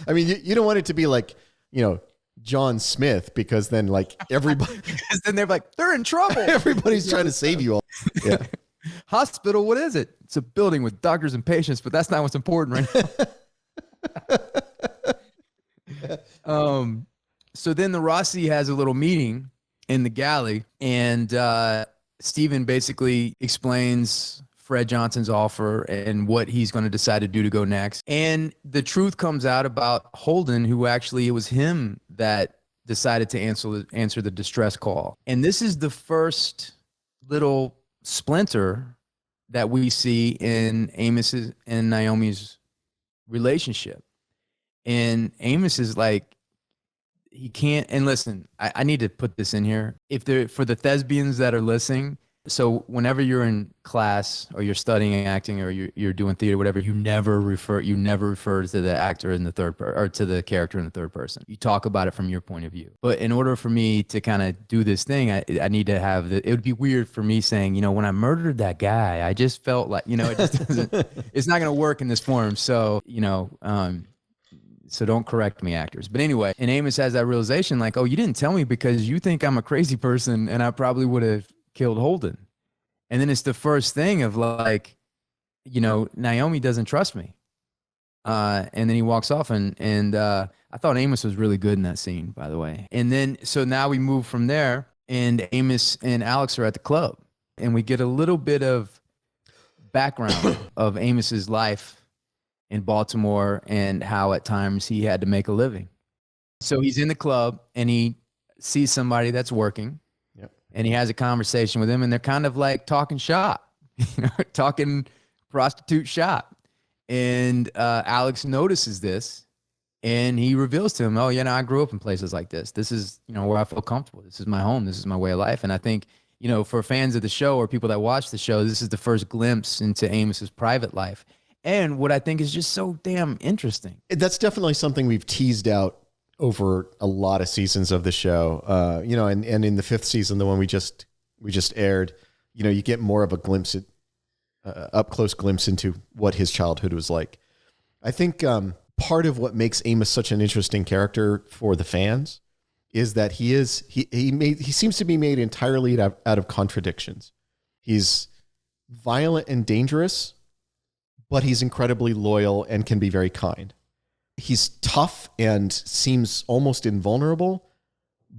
I mean, you don't want it to be like, John Smith, because then like everybody, because then they're like, they're in trouble. Everybody's trying to save you all. Yeah. Hospital, what is it? It's a building with doctors and patients, but that's not what's important right now. So then the Rossi has a little meeting in the galley, and Steven basically explains Fred Johnson's offer and what he's going to decide to do to go next. And the truth comes out about Holden, who actually it was him that decided to answer the distress call. And this is the first little splinter that we see in Amos's and Naomi's relationship. And Amos is like, he can't, and listen, I need to put this in here. For the thespians that are listening, so whenever you're in class or you're studying acting or you're doing theater, whatever, you never refer to the actor in the or to the character in the third person. You talk about it from your point of view. But in order for me to kind of do this thing, I need to have it would be weird for me saying, when I murdered that guy, I just felt like, it just doesn't, it's not going to work in this form. So, so don't correct me, actors. But anyway, and Amos has that realization like, oh, you didn't tell me because you think I'm a crazy person and I probably would have killed Holden. And then it's the first thing of like, Naomi doesn't trust me. And then he walks off and I thought Amos was really good in that scene, by the way. And then, so now we move from there and Amos and Alex are at the club and we get a little bit of background of Amos's life in Baltimore and how at times he had to make a living. So he's in the club and he sees somebody that's working. Yep. And he has a conversation with him and they're kind of like talking shop, talking prostitute shop. And Alex notices this and he reveals to him, oh, I grew up in places like this. This is, where I feel comfortable. This is my home. This is my way of life. And I think, for fans of the show or people that watch the show, this is the first glimpse into Amos's private life. And what I think is just so damn interesting. That's definitely something we've teased out over a lot of seasons of the show. And in the 5th season, the one we just aired, you get more of a glimpse, up close glimpse into what his childhood was like. I think part of what makes Amos such an interesting character for the fans is that he seems to be made entirely out of contradictions. He's violent and dangerous, but he's incredibly loyal and can be very kind. He's tough and seems almost invulnerable,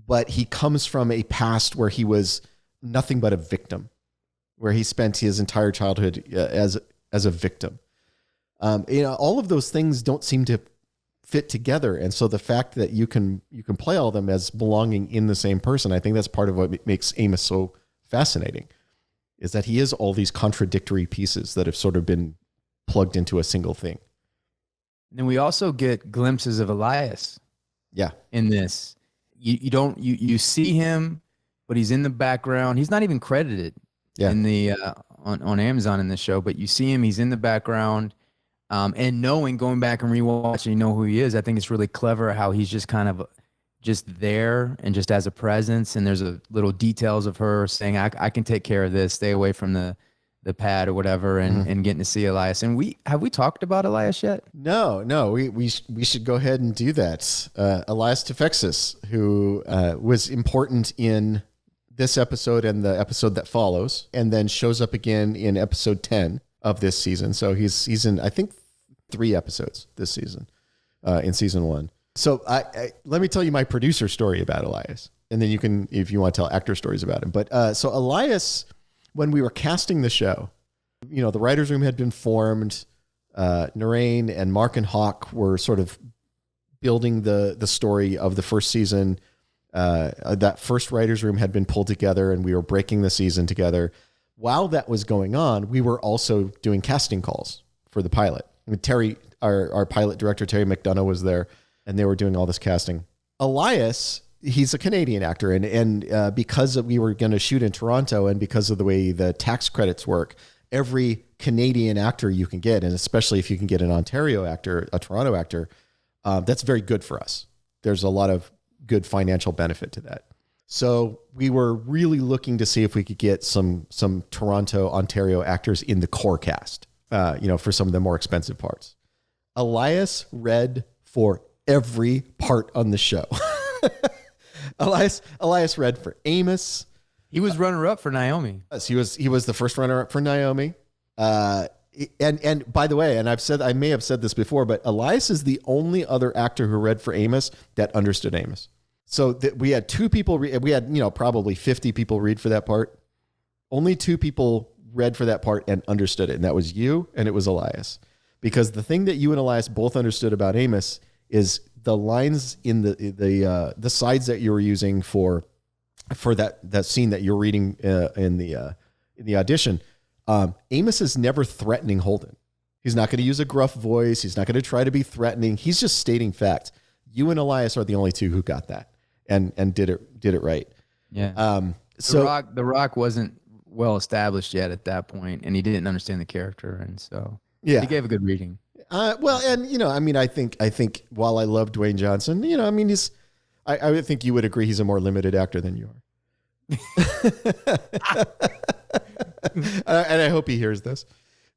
but he comes from a past where he was nothing but a victim, where he spent his entire childhood as a victim. All of those things don't seem to fit together. And so the fact that you can play all of them as belonging in the same person, I think that's part of what makes Amos so fascinating, is that he is all these contradictory pieces that have sort of been plugged into a single thing. And we also get glimpses of Elias. Yeah. In this, you see him, but he's in the background. He's not even credited in the on Amazon in this show, but you see him. He's in the background, and going back and rewatching, who he is. I think it's really clever how he's just kind of just there and just as a presence. And there's a little details of her saying, "I can take care of this. Stay away from the pad or whatever," and getting to see Elias. And we talked about Elias yet? No, we should go ahead and do that. Elias Tefexis, who was important in this episode and the episode that follows, and then shows up again in episode 10 of this season. So he's in, I think, 3 episodes this season, in season 1. So I let me tell you my producer story about Elias, and then you can, if you want to tell actor stories about him. But so Elias, when we were casting the show, the writer's room had been formed. Narain and Mark and Hawk were sort of building the story of the first season. That first writer's room had been pulled together and we were breaking the season together. While that was going on, we were also doing casting calls for the pilot. I mean, Terry, our pilot director, Terry McDonough, was there and they were doing all this casting. Elias, he's a Canadian actor, and because we were going to shoot in Toronto and because of the way the tax credits work, every Canadian actor you can get, and especially if you can get an Ontario actor, a Toronto actor, that's very good for us. There's a lot of good financial benefit to that. So we were really looking to see if we could get some Toronto, Ontario actors in the core cast, for some of the more expensive parts. Elias read for every part on the show. Elias read for Amos. He was runner-up for Naomi. Yes, he was the first runner-up for Naomi. And by the way, and I may have said this before, but Elias is the only other actor who read for Amos that understood Amos. So we had two people. We had probably 50 people read for that part. Only two people read for that part and understood it, and that was you and it was Elias. Because the thing that you and Elias both understood about Amos is the lines in the sides that you were using for that scene that you're reading in the audition. Amos is never threatening Holden. He's not going to use a gruff voice. He's not going to try to be threatening. He's just stating facts. You and Elias are the only two who got that and did it right. Yeah. The Rock wasn't well established yet at that point, and he didn't understand the character, and so he gave a good reading. I think while I love Dwayne Johnson, I would think you would agree he's a more limited actor than you are. And I hope he hears this.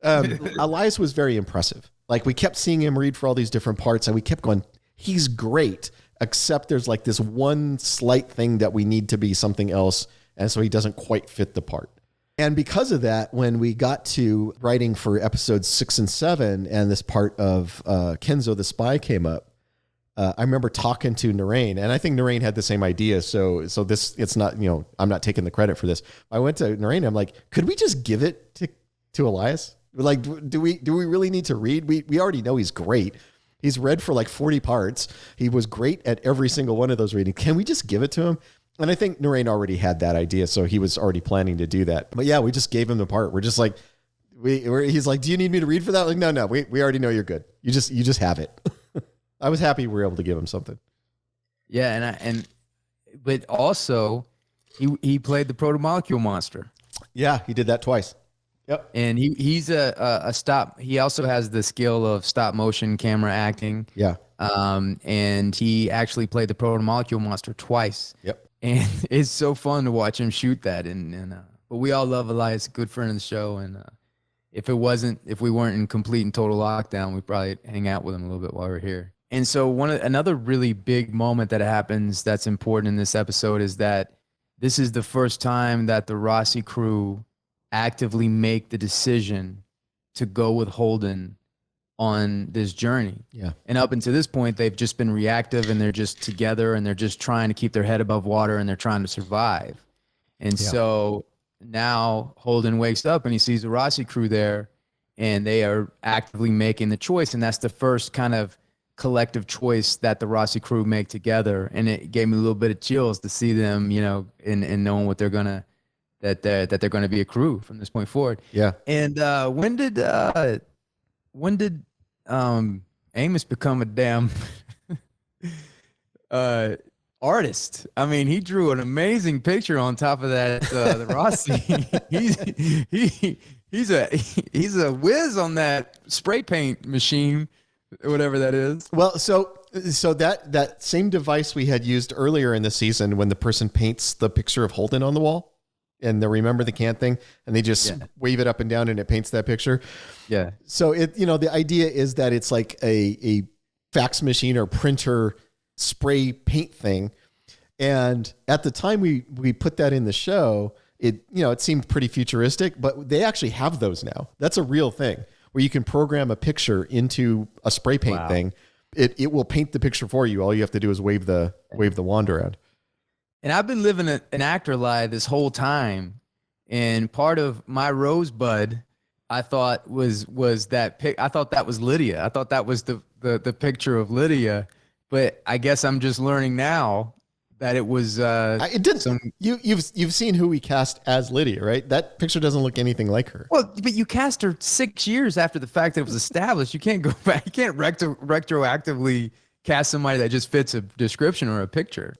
Elias was very impressive. Like, we kept seeing him read for all these different parts, and we kept going, he's great, except there's like this one slight thing that we need to be something else, and so he doesn't quite fit the part. And because of that, when we got to writing for episodes 6 and 7, and this part of Kenzo the Spy came up, I remember talking to Narain, and I think Narain had the same idea. So this, it's not, I'm not taking the credit for this. I went to Narain, I'm like, could we just give it to Elias? Like, do we really need to read? We already know he's great. He's read for like 40 parts. He was great at every single one of those readings. Can we just give it to him? And I think Narain already had that idea, so he was already planning to do that. But yeah, we just gave him the part. We're just like, he's like, do you need me to read for that? Like, no, we already know you're good. You just have it. I was happy we were able to give him something. Yeah, but also he played the proto-molecule monster. Yeah, he did that twice. Yep. And he's a stop. He also has the skill of stop motion camera acting. Yeah. And he actually played the proto-molecule monster twice. Yep. And it's so fun to watch him shoot that. But we all love Elias, good friend of the show. And if we weren't in complete and total lockdown, we'd probably hang out with him a little bit while we're here. And so another really big moment that happens that's important in this episode is that this is the first time that the Rossi crew actively make the decision to go with Holden on this journey. Yeah. And up until this point, they've just been reactive, and they're just together, and they're just trying to keep their head above water, and they're trying to survive. And so now Holden wakes up and he sees the Rossi crew there, and they are actively making the choice. And that's the first kind of collective choice that the Rossi crew make together. And it gave me a little bit of chills to see them, and knowing what they're gonna, that they're gonna be a crew from this point forward. Yeah. And when did Amos become a damn artist? I mean, he drew an amazing picture on top of that. The Rossi, he's a whiz on that spray paint machine, whatever that is. Well, so that same device we had used earlier in the season when the person paints the picture of Holden on the wall, and they remember the can't thing, and they just wave it up and down and it paints that picture. Yeah. So the idea is that it's like a fax machine or printer spray paint thing. And at the time we put that in the show, it seemed pretty futuristic, but they actually have those now. That's a real thing where you can program a picture into a spray paint thing. It will paint the picture for you. All you have to do is wave the wand around. And I've been living an actor lie this whole time, and part of my rosebud, I thought was that pic. I thought that was Lydia. I thought that was the picture of Lydia, but I guess I'm just learning now that it was. It didn't. You've seen who we cast as Lydia, right? That picture doesn't look anything like her. Well, but you cast her 6 years after the fact that it was established. You can't go back. You can't retroactively cast somebody that just fits a description or a picture.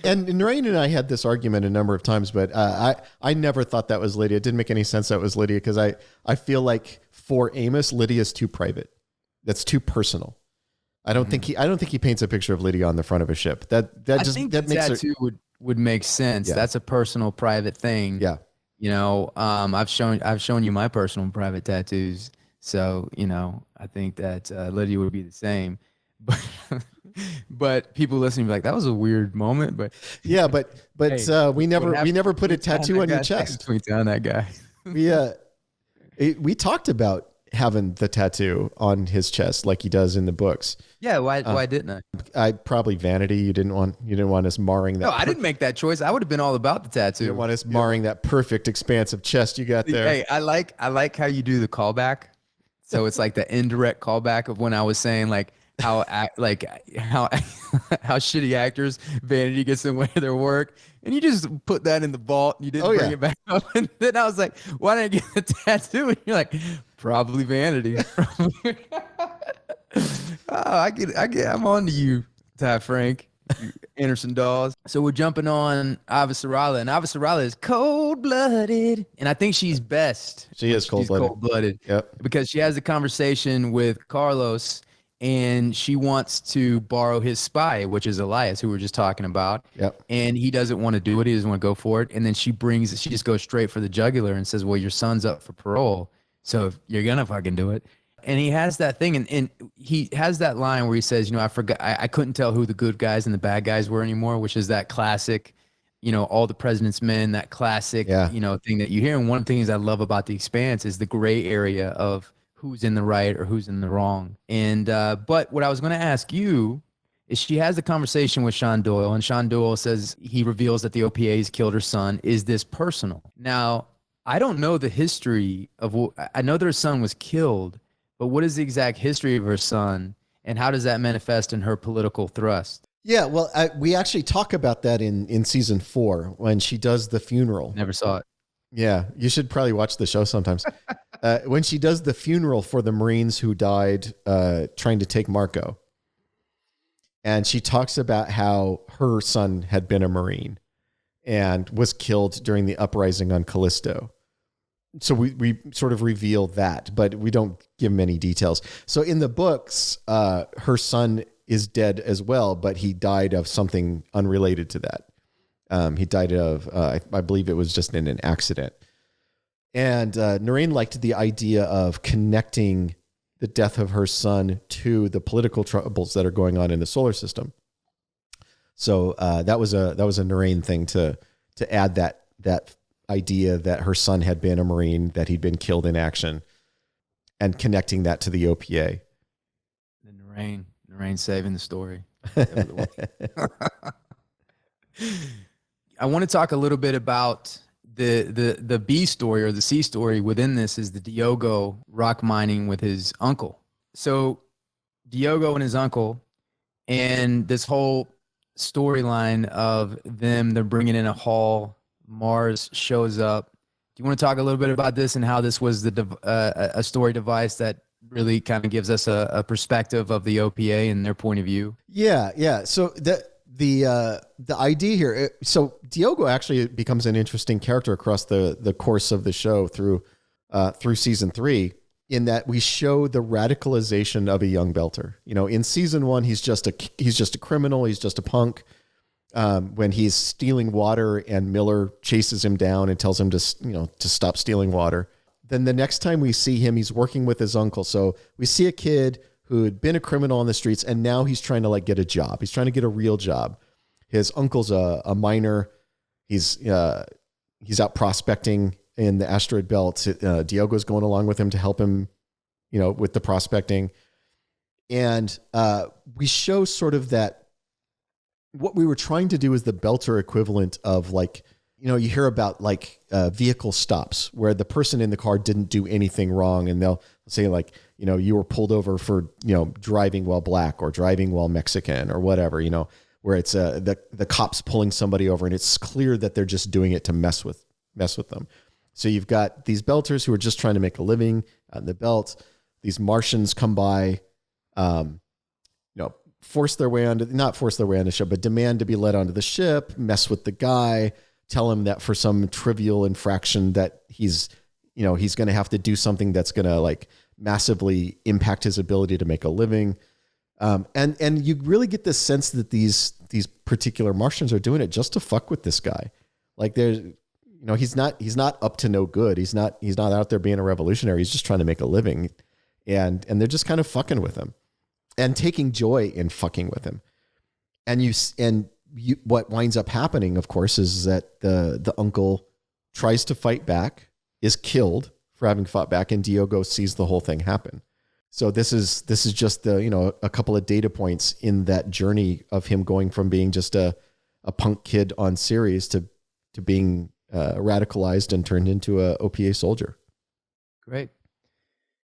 And Noreen and I had this argument a number of times, but I never thought that was Lydia. It didn't make any sense that was Lydia because I feel like for Amos, Lydia's too private. That's too personal. I don't think he paints a picture of Lydia on the front of a ship. That I think that makes tattoo would make sense. Yeah. That's a personal, private thing. Yeah. You know, I've shown you my personal and private tattoos. So, you know, I think that Lydia would be the same. But people listening be like, that was a weird moment. But yeah, but hey, we never put a tattoo on your chest. Tweet down that guy. We talked about having the tattoo on his chest like he does in the books. Yeah, why didn't I? Probably vanity. You didn't want us marring that. No, I didn't make that choice. I would have been all about the tattoo. You didn't want us marring that perfect expanse of chest you got there. Hey, I like how you do the callback. So it's like the indirect callback of when I was saying like how shitty actors vanity gets in the way of their work, and you just put that in the vault and you didn't bring it back up. And then I was like, why didn't I get the tattoo? And you're like, probably vanity. I'm on to you, Ty Franck, you Anderson Dawes. So we're jumping on Avasarala, and Avasarala is cold-blooded, and I think she's best. She is cold-blooded. Cold-blooded. Yep. Because she has a conversation with Carlos, and she wants to borrow his spy, which is Elias, who we were just talking about. Yep. And he doesn't want to do it. He doesn't want to go for it. And then she just goes straight for the jugular and says, well, your son's up for parole, so you're going to fucking do it. And he has that thing, and he has that line where he says, you know, I forgot, I couldn't tell who the good guys and the bad guys were anymore, which is that classic, you know, all the President's Men, that classic, you know, thing that you hear. And one of the things I love about The Expanse is the gray area of who's in the right or who's in the wrong. And but what I was going to ask you is, she has the conversation with Sean Doyle, and Sean Doyle says, he reveals that the OPA's killed her son. Is this personal? Now, I don't know the history of, I know their son was killed, but what is the exact history of her son, and how does that manifest in her political thrust? Yeah, well, we actually talk about that in season 4 when she does the funeral. Never saw it. Yeah, you should probably watch the show sometimes. When she does the funeral for the Marines who died trying to take Marco. And she talks about how her son had been a Marine and was killed during the uprising on Callisto. So we sort of reveal that, but we don't give many details. So in the books, her son is dead as well, but he died of something unrelated to that. He died of, I believe it was just in an accident. And Noreen liked the idea of connecting the death of her son to the political troubles that are going on in the solar system. So that was a Noreen thing to add that idea that her son had been a Marine, that he'd been killed in action, and connecting that to the OPA. The Noreen saving the story. I want to talk a little bit about the B story, or the C story within this, is the Diogo rock mining with his uncle. So Diogo and his uncle, and this whole storyline of they're bringing in a haul. Mars shows up. Do you want to talk a little bit about this and how this was a story device that really kind of gives us a perspective of the OPA and their point of view? Yeah. So the idea here, so Diogo actually becomes an interesting character across the course of the show through season 3, in that we show the radicalization of a young belter. You know, in season 1, he's just a criminal. He's just a punk. When he's stealing water and Miller chases him down and tells him to stop stealing water. Then the next time we see him, he's working with his uncle. So we see a kid who had been a criminal on the streets, and now he's trying to get a job. He's trying to get a real job. His uncle's a miner. He's out prospecting in the asteroid belt. Diogo's going along with him to help him, with the prospecting. And we show sort of that. What we were trying to do is the belter equivalent of you hear about vehicle stops where the person in the car didn't do anything wrong. And they'll say you were pulled over for, driving while black or driving while Mexican or whatever, where it's the cops pulling somebody over and it's clear that they're just doing it to mess with them. So you've got these belters who are just trying to make a living on the belt. These Martians come by, force their way onto, not force their way on the ship, but demand to be led onto the ship, mess with the guy, tell him that for some trivial infraction that he's going to have to do something that's going to like massively impact his ability to make a living. And you really get this sense that these particular Martians are doing it just to fuck with this guy. Like there's, he's not up to no good. He's not out there being a revolutionary. He's just trying to make a living. And they're just kind of fucking with him and taking joy in fucking with him. And what winds up happening, of course, is that the uncle tries to fight back, is killed for having fought back, and Diogo sees the whole thing happen. So this is just a couple of data points in that journey of him going from being just a punk kid on series to being radicalized and turned into a OPA soldier. Great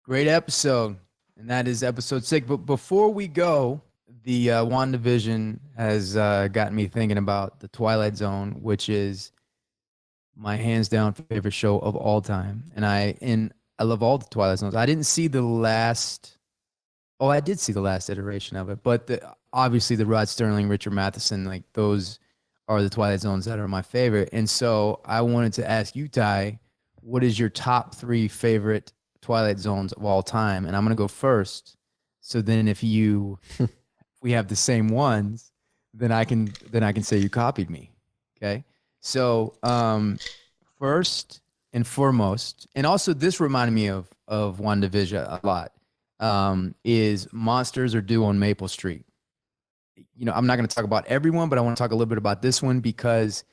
episode. And that is episode 6. But before we go, the WandaVision has gotten me thinking about the Twilight Zone, which is my hands down favorite show of all time. And I love all the Twilight Zones. I didn't see the last. Oh, I did see the last iteration of it, but obviously the Rod Serling, Richard Matheson, like those are the Twilight Zones that are my favorite. And so I wanted to ask you, Ty, what is your top 3 favorite Twilight Zones of all time? And I'm gonna go first. So then, if we have the same ones, then I can say you copied me. Okay. So first and foremost, and also this reminded me of WandaVision a lot, is Monsters Are Due on Maple Street. I'm not going to talk about everyone, but I want to talk a little bit about this one because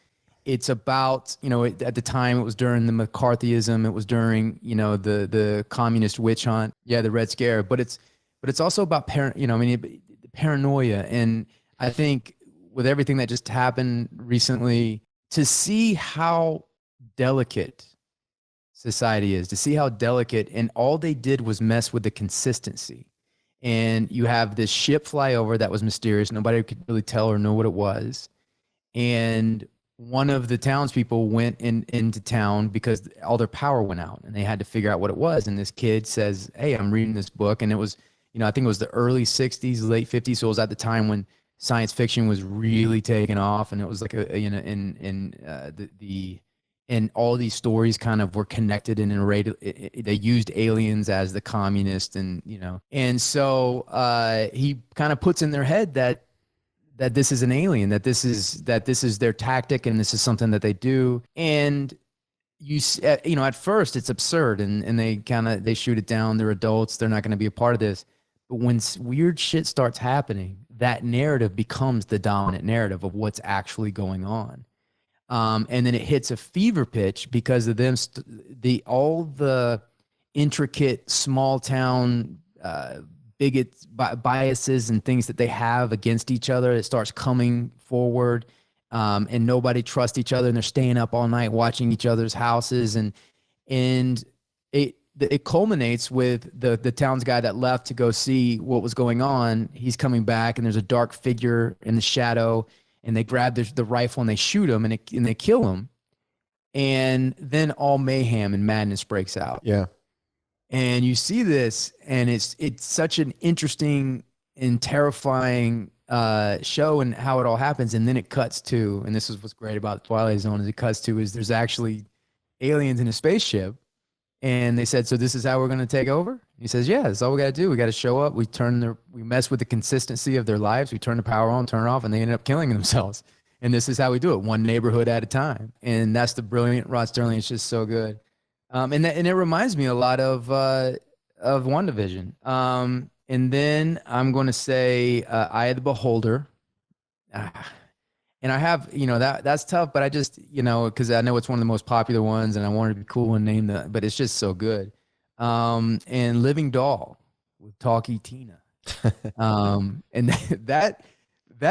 it's about, at the time it was during the McCarthyism, it was during, the communist witch hunt. Yeah, the Red Scare, but it's also about paranoia. And I think with everything that just happened recently, to see how delicate society is, to see how delicate, and all they did was mess with the consistency. And you have this ship fly over that was mysterious. Nobody could really tell or know what it was. And one of the townspeople went into town because all their power went out and they had to figure out what it was. And this kid says, "Hey, I'm reading this book." And it was, I think it was the early 60s, late 50s. So it was at the time when science fiction was really taking off. And it was like and all these stories kind of were connected and they used aliens as the communists, and so he kind of puts in their head that this is an alien, that this is their tactic, and this is something that they do. And at first it's absurd, and they shoot it down. They're adults, they're not going to be a part of this. But when weird shit starts happening, that narrative becomes the dominant narrative of what's actually going on. And then it hits a fever pitch because of them, all the intricate small town biases and things that they have against each other. It starts coming forward, and nobody trusts each other, and they're staying up all night watching each other's houses, and it culminates with the town's guy that left to go see what was going on. He's coming back, and there's a dark figure in the shadow. And they grab the rifle and they shoot him, and they kill him. And then all mayhem and madness breaks out. Yeah. And you see this, and it's such an interesting and terrifying show and how it all happens. And then it cuts to, and this is what's great about the Twilight Zone, is there's actually aliens in a spaceship. And they said, "So this is how we're going to take over?" He says, "Yeah, that's all we got to do. We got to show up. We mess with the consistency of their lives. We turn the power on, turn it off, and they ended up killing themselves. And this is how we do it, one neighborhood at a time." And that's the brilliant Rod Serling. It's just so good. And it reminds me a lot of WandaVision. And then I'm going to say Eye of the Beholder. And I have, that's tough, but I just, because I know it's one of the most popular ones, and I wanted to be cool and name that, but it's just so good. And Living Doll with Talkie Tina. And that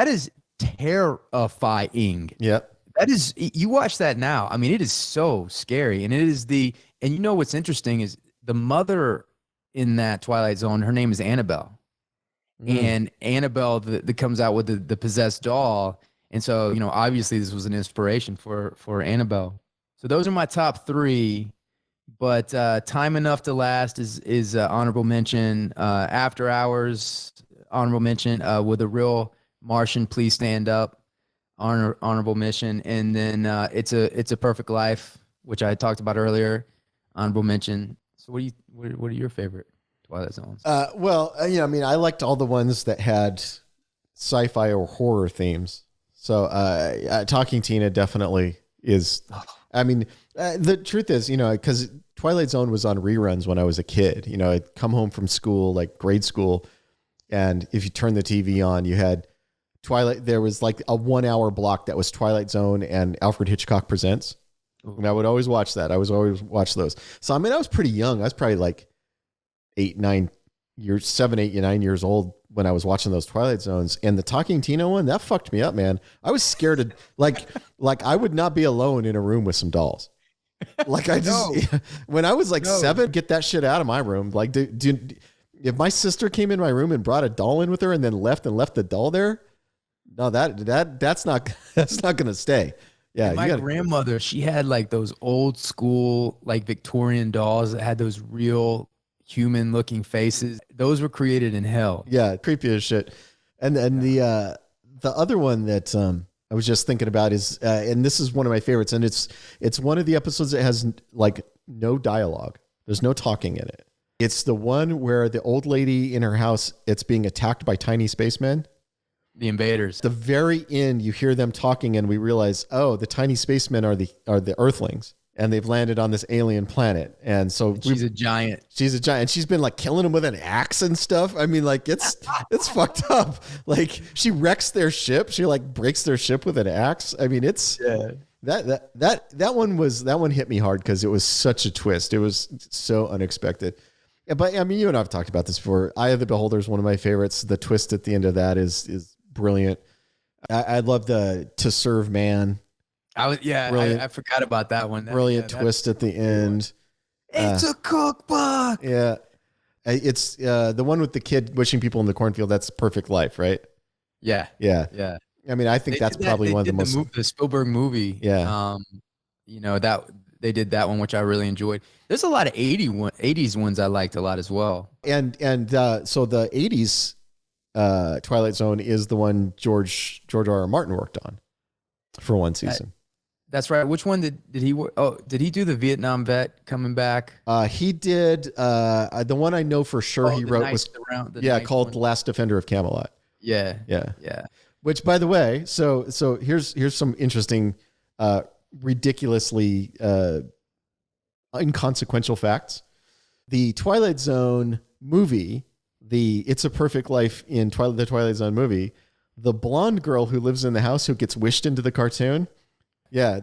is terrifying. Yep. That is, you watch that now. I mean, it is so scary. And and what's interesting is the mother in that Twilight Zone, her name is Annabelle. And Annabelle that comes out with the possessed doll. And so, obviously this was an inspiration for Annabelle. So those are my top 3, but Time Enough to Last is honorable mention. After Hours, honorable mention. With a real Martian, please stand up. Honorable mention, and then it's a Perfect Life, which I talked about earlier. Honorable mention. So what are your favorite Twilight Zones? I mean, I liked all the ones that had sci-fi or horror themes. So Talking Tina definitely is. I mean, the truth is, because Twilight Zone was on reruns when I was a kid. I'd come home from school, like grade school, and if you turn the TV on, you had Twilight. There was like a 1 hour block that was Twilight Zone and Alfred Hitchcock Presents. And I would always watch that. I was always watch those. So, I mean, I was pretty young. I was probably like 7, 8, 9 years old when I was watching those Twilight Zones. And the Talking Tina one, that fucked me up, man. I was scared of like I would not be alone in a room with some dolls. Like I just, when I was like 7, get that shit out of my room. Like, if my sister came in my room and brought a doll in with her and then left the doll there, no, that's not going to stay. Yeah, and my grandmother, she had like those old school, like Victorian dolls that had those real human looking faces. Those were created in hell. Yeah, creepy as shit. And the other one that I was just thinking about is, and this is one of my favorites, and it's one of the episodes that has like no dialogue. There's no talking in it. It's the one where the old lady in her house, it's being attacked by tiny spacemen. The invaders. The very end, you hear them talking, and we realize, oh, the tiny spacemen are the Earthlings, and they've landed on this alien planet. And so she's a giant. She's a giant. She's been like killing them with an axe and stuff. I mean, like it's fucked up. Like she wrecks their ship. She like breaks their ship with an axe. I mean, that one hit me hard because it was such a twist. It was so unexpected. But I mean, you and I've talked about this before. Eye of the Beholder is one of my favorites. The twist at the end of that is brilliant. I love the To Serve Man. I forgot about that one. Brilliant twist at the end. It's a cookbook. Yeah. It's the one with the kid wishing people in the cornfield. That's Perfect Life, right? Yeah. Yeah. I mean, I think that's probably one of the most... The Spielberg movie. Yeah. That they did that one, which I really enjoyed. There's a lot of 80s ones I liked a lot as well. And so the 80s Twilight Zone is the one George R.R. Martin worked on for one season. That's right. Which one did he work? Oh, did he do the Vietnam vet coming back? He did. The one I know for sure he wrote was called The Last Defender of Camelot. Yeah. Which, by the way, so here's some interesting, ridiculously inconsequential facts. The Twilight Zone movie, the It's a Perfect Life in the Twilight Zone movie, the blonde girl who lives in the house who gets wished into the cartoon. Yeah,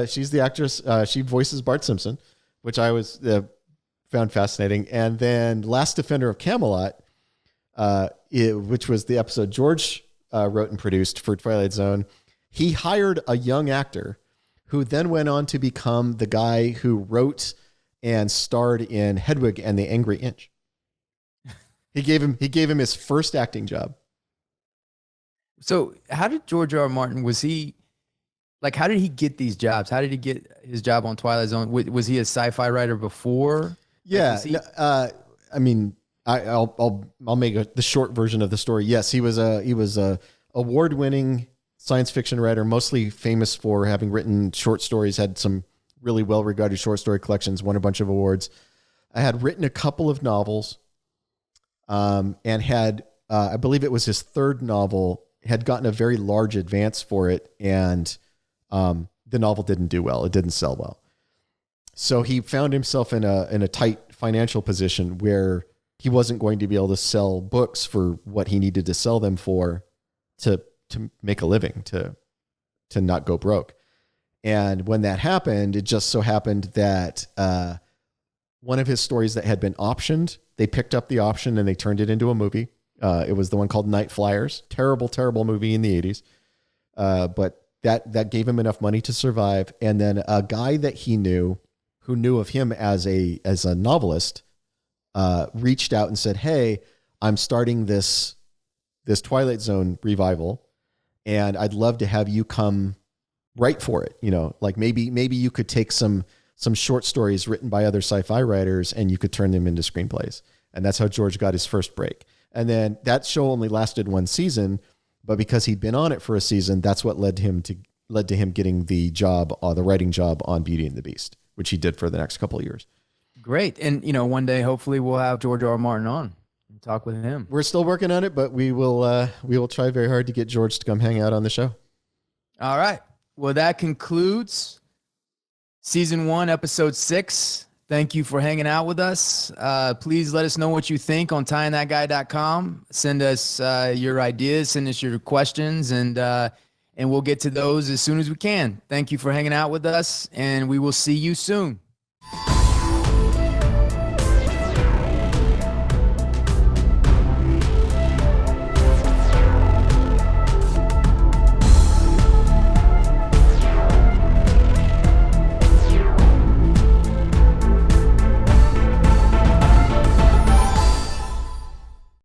she's the actress. She voices Bart Simpson, which I was found fascinating. And then Last Defender of Camelot, which was the episode George wrote and produced for Twilight Zone. He hired a young actor who then went on to become the guy who wrote and starred in Hedwig and the Angry Inch. He gave him his first acting job. So how did George R. R. Martin, how did he get these jobs? How did he get his job on Twilight Zone? Was he a sci-fi writer before? Yeah. I mean, I'll make the short version of the story. Yes, he was a award-winning science fiction writer, mostly famous for having written short stories, had some really well-regarded short story collections, won a bunch of awards. I had written a couple of novels, and had, I believe it was his third novel, had gotten a very large advance for it, and the novel didn't do well. It didn't sell well. So he found himself in a tight financial position where he wasn't going to be able to sell books for what he needed to sell them for to make a living, to not go broke. And when that happened, it just so happened that one of his stories that had been optioned, they picked up the option and they turned it into a movie. It was the one called Night Flyers. Terrible, terrible movie in the 80s. But that gave him enough money to survive. And then a guy that he knew, who knew of him as a novelist, reached out and said, "Hey, I'm starting this Twilight Zone revival, and I'd love to have you come write for it. Like maybe you could take some short stories written by other sci-fi writers and you could turn them into screenplays." And that's how George got his first break. And then that show only lasted one season, but because he'd been on it for a season, that's what led to him getting the job, the writing job on Beauty and the Beast, which he did for the next couple of years. Great. And, one day, hopefully we'll have George R. R. Martin on and talk with him. We're still working on it, but we will try very hard to get George to come hang out on the show. All right. Well, that concludes season 1, episode 6. Thank you for hanging out with us. Please let us know what you think on tyingthatguy.com. Send us your ideas, send us your questions, and we'll get to those as soon as we can. Thank you for hanging out with us, and we will see you soon.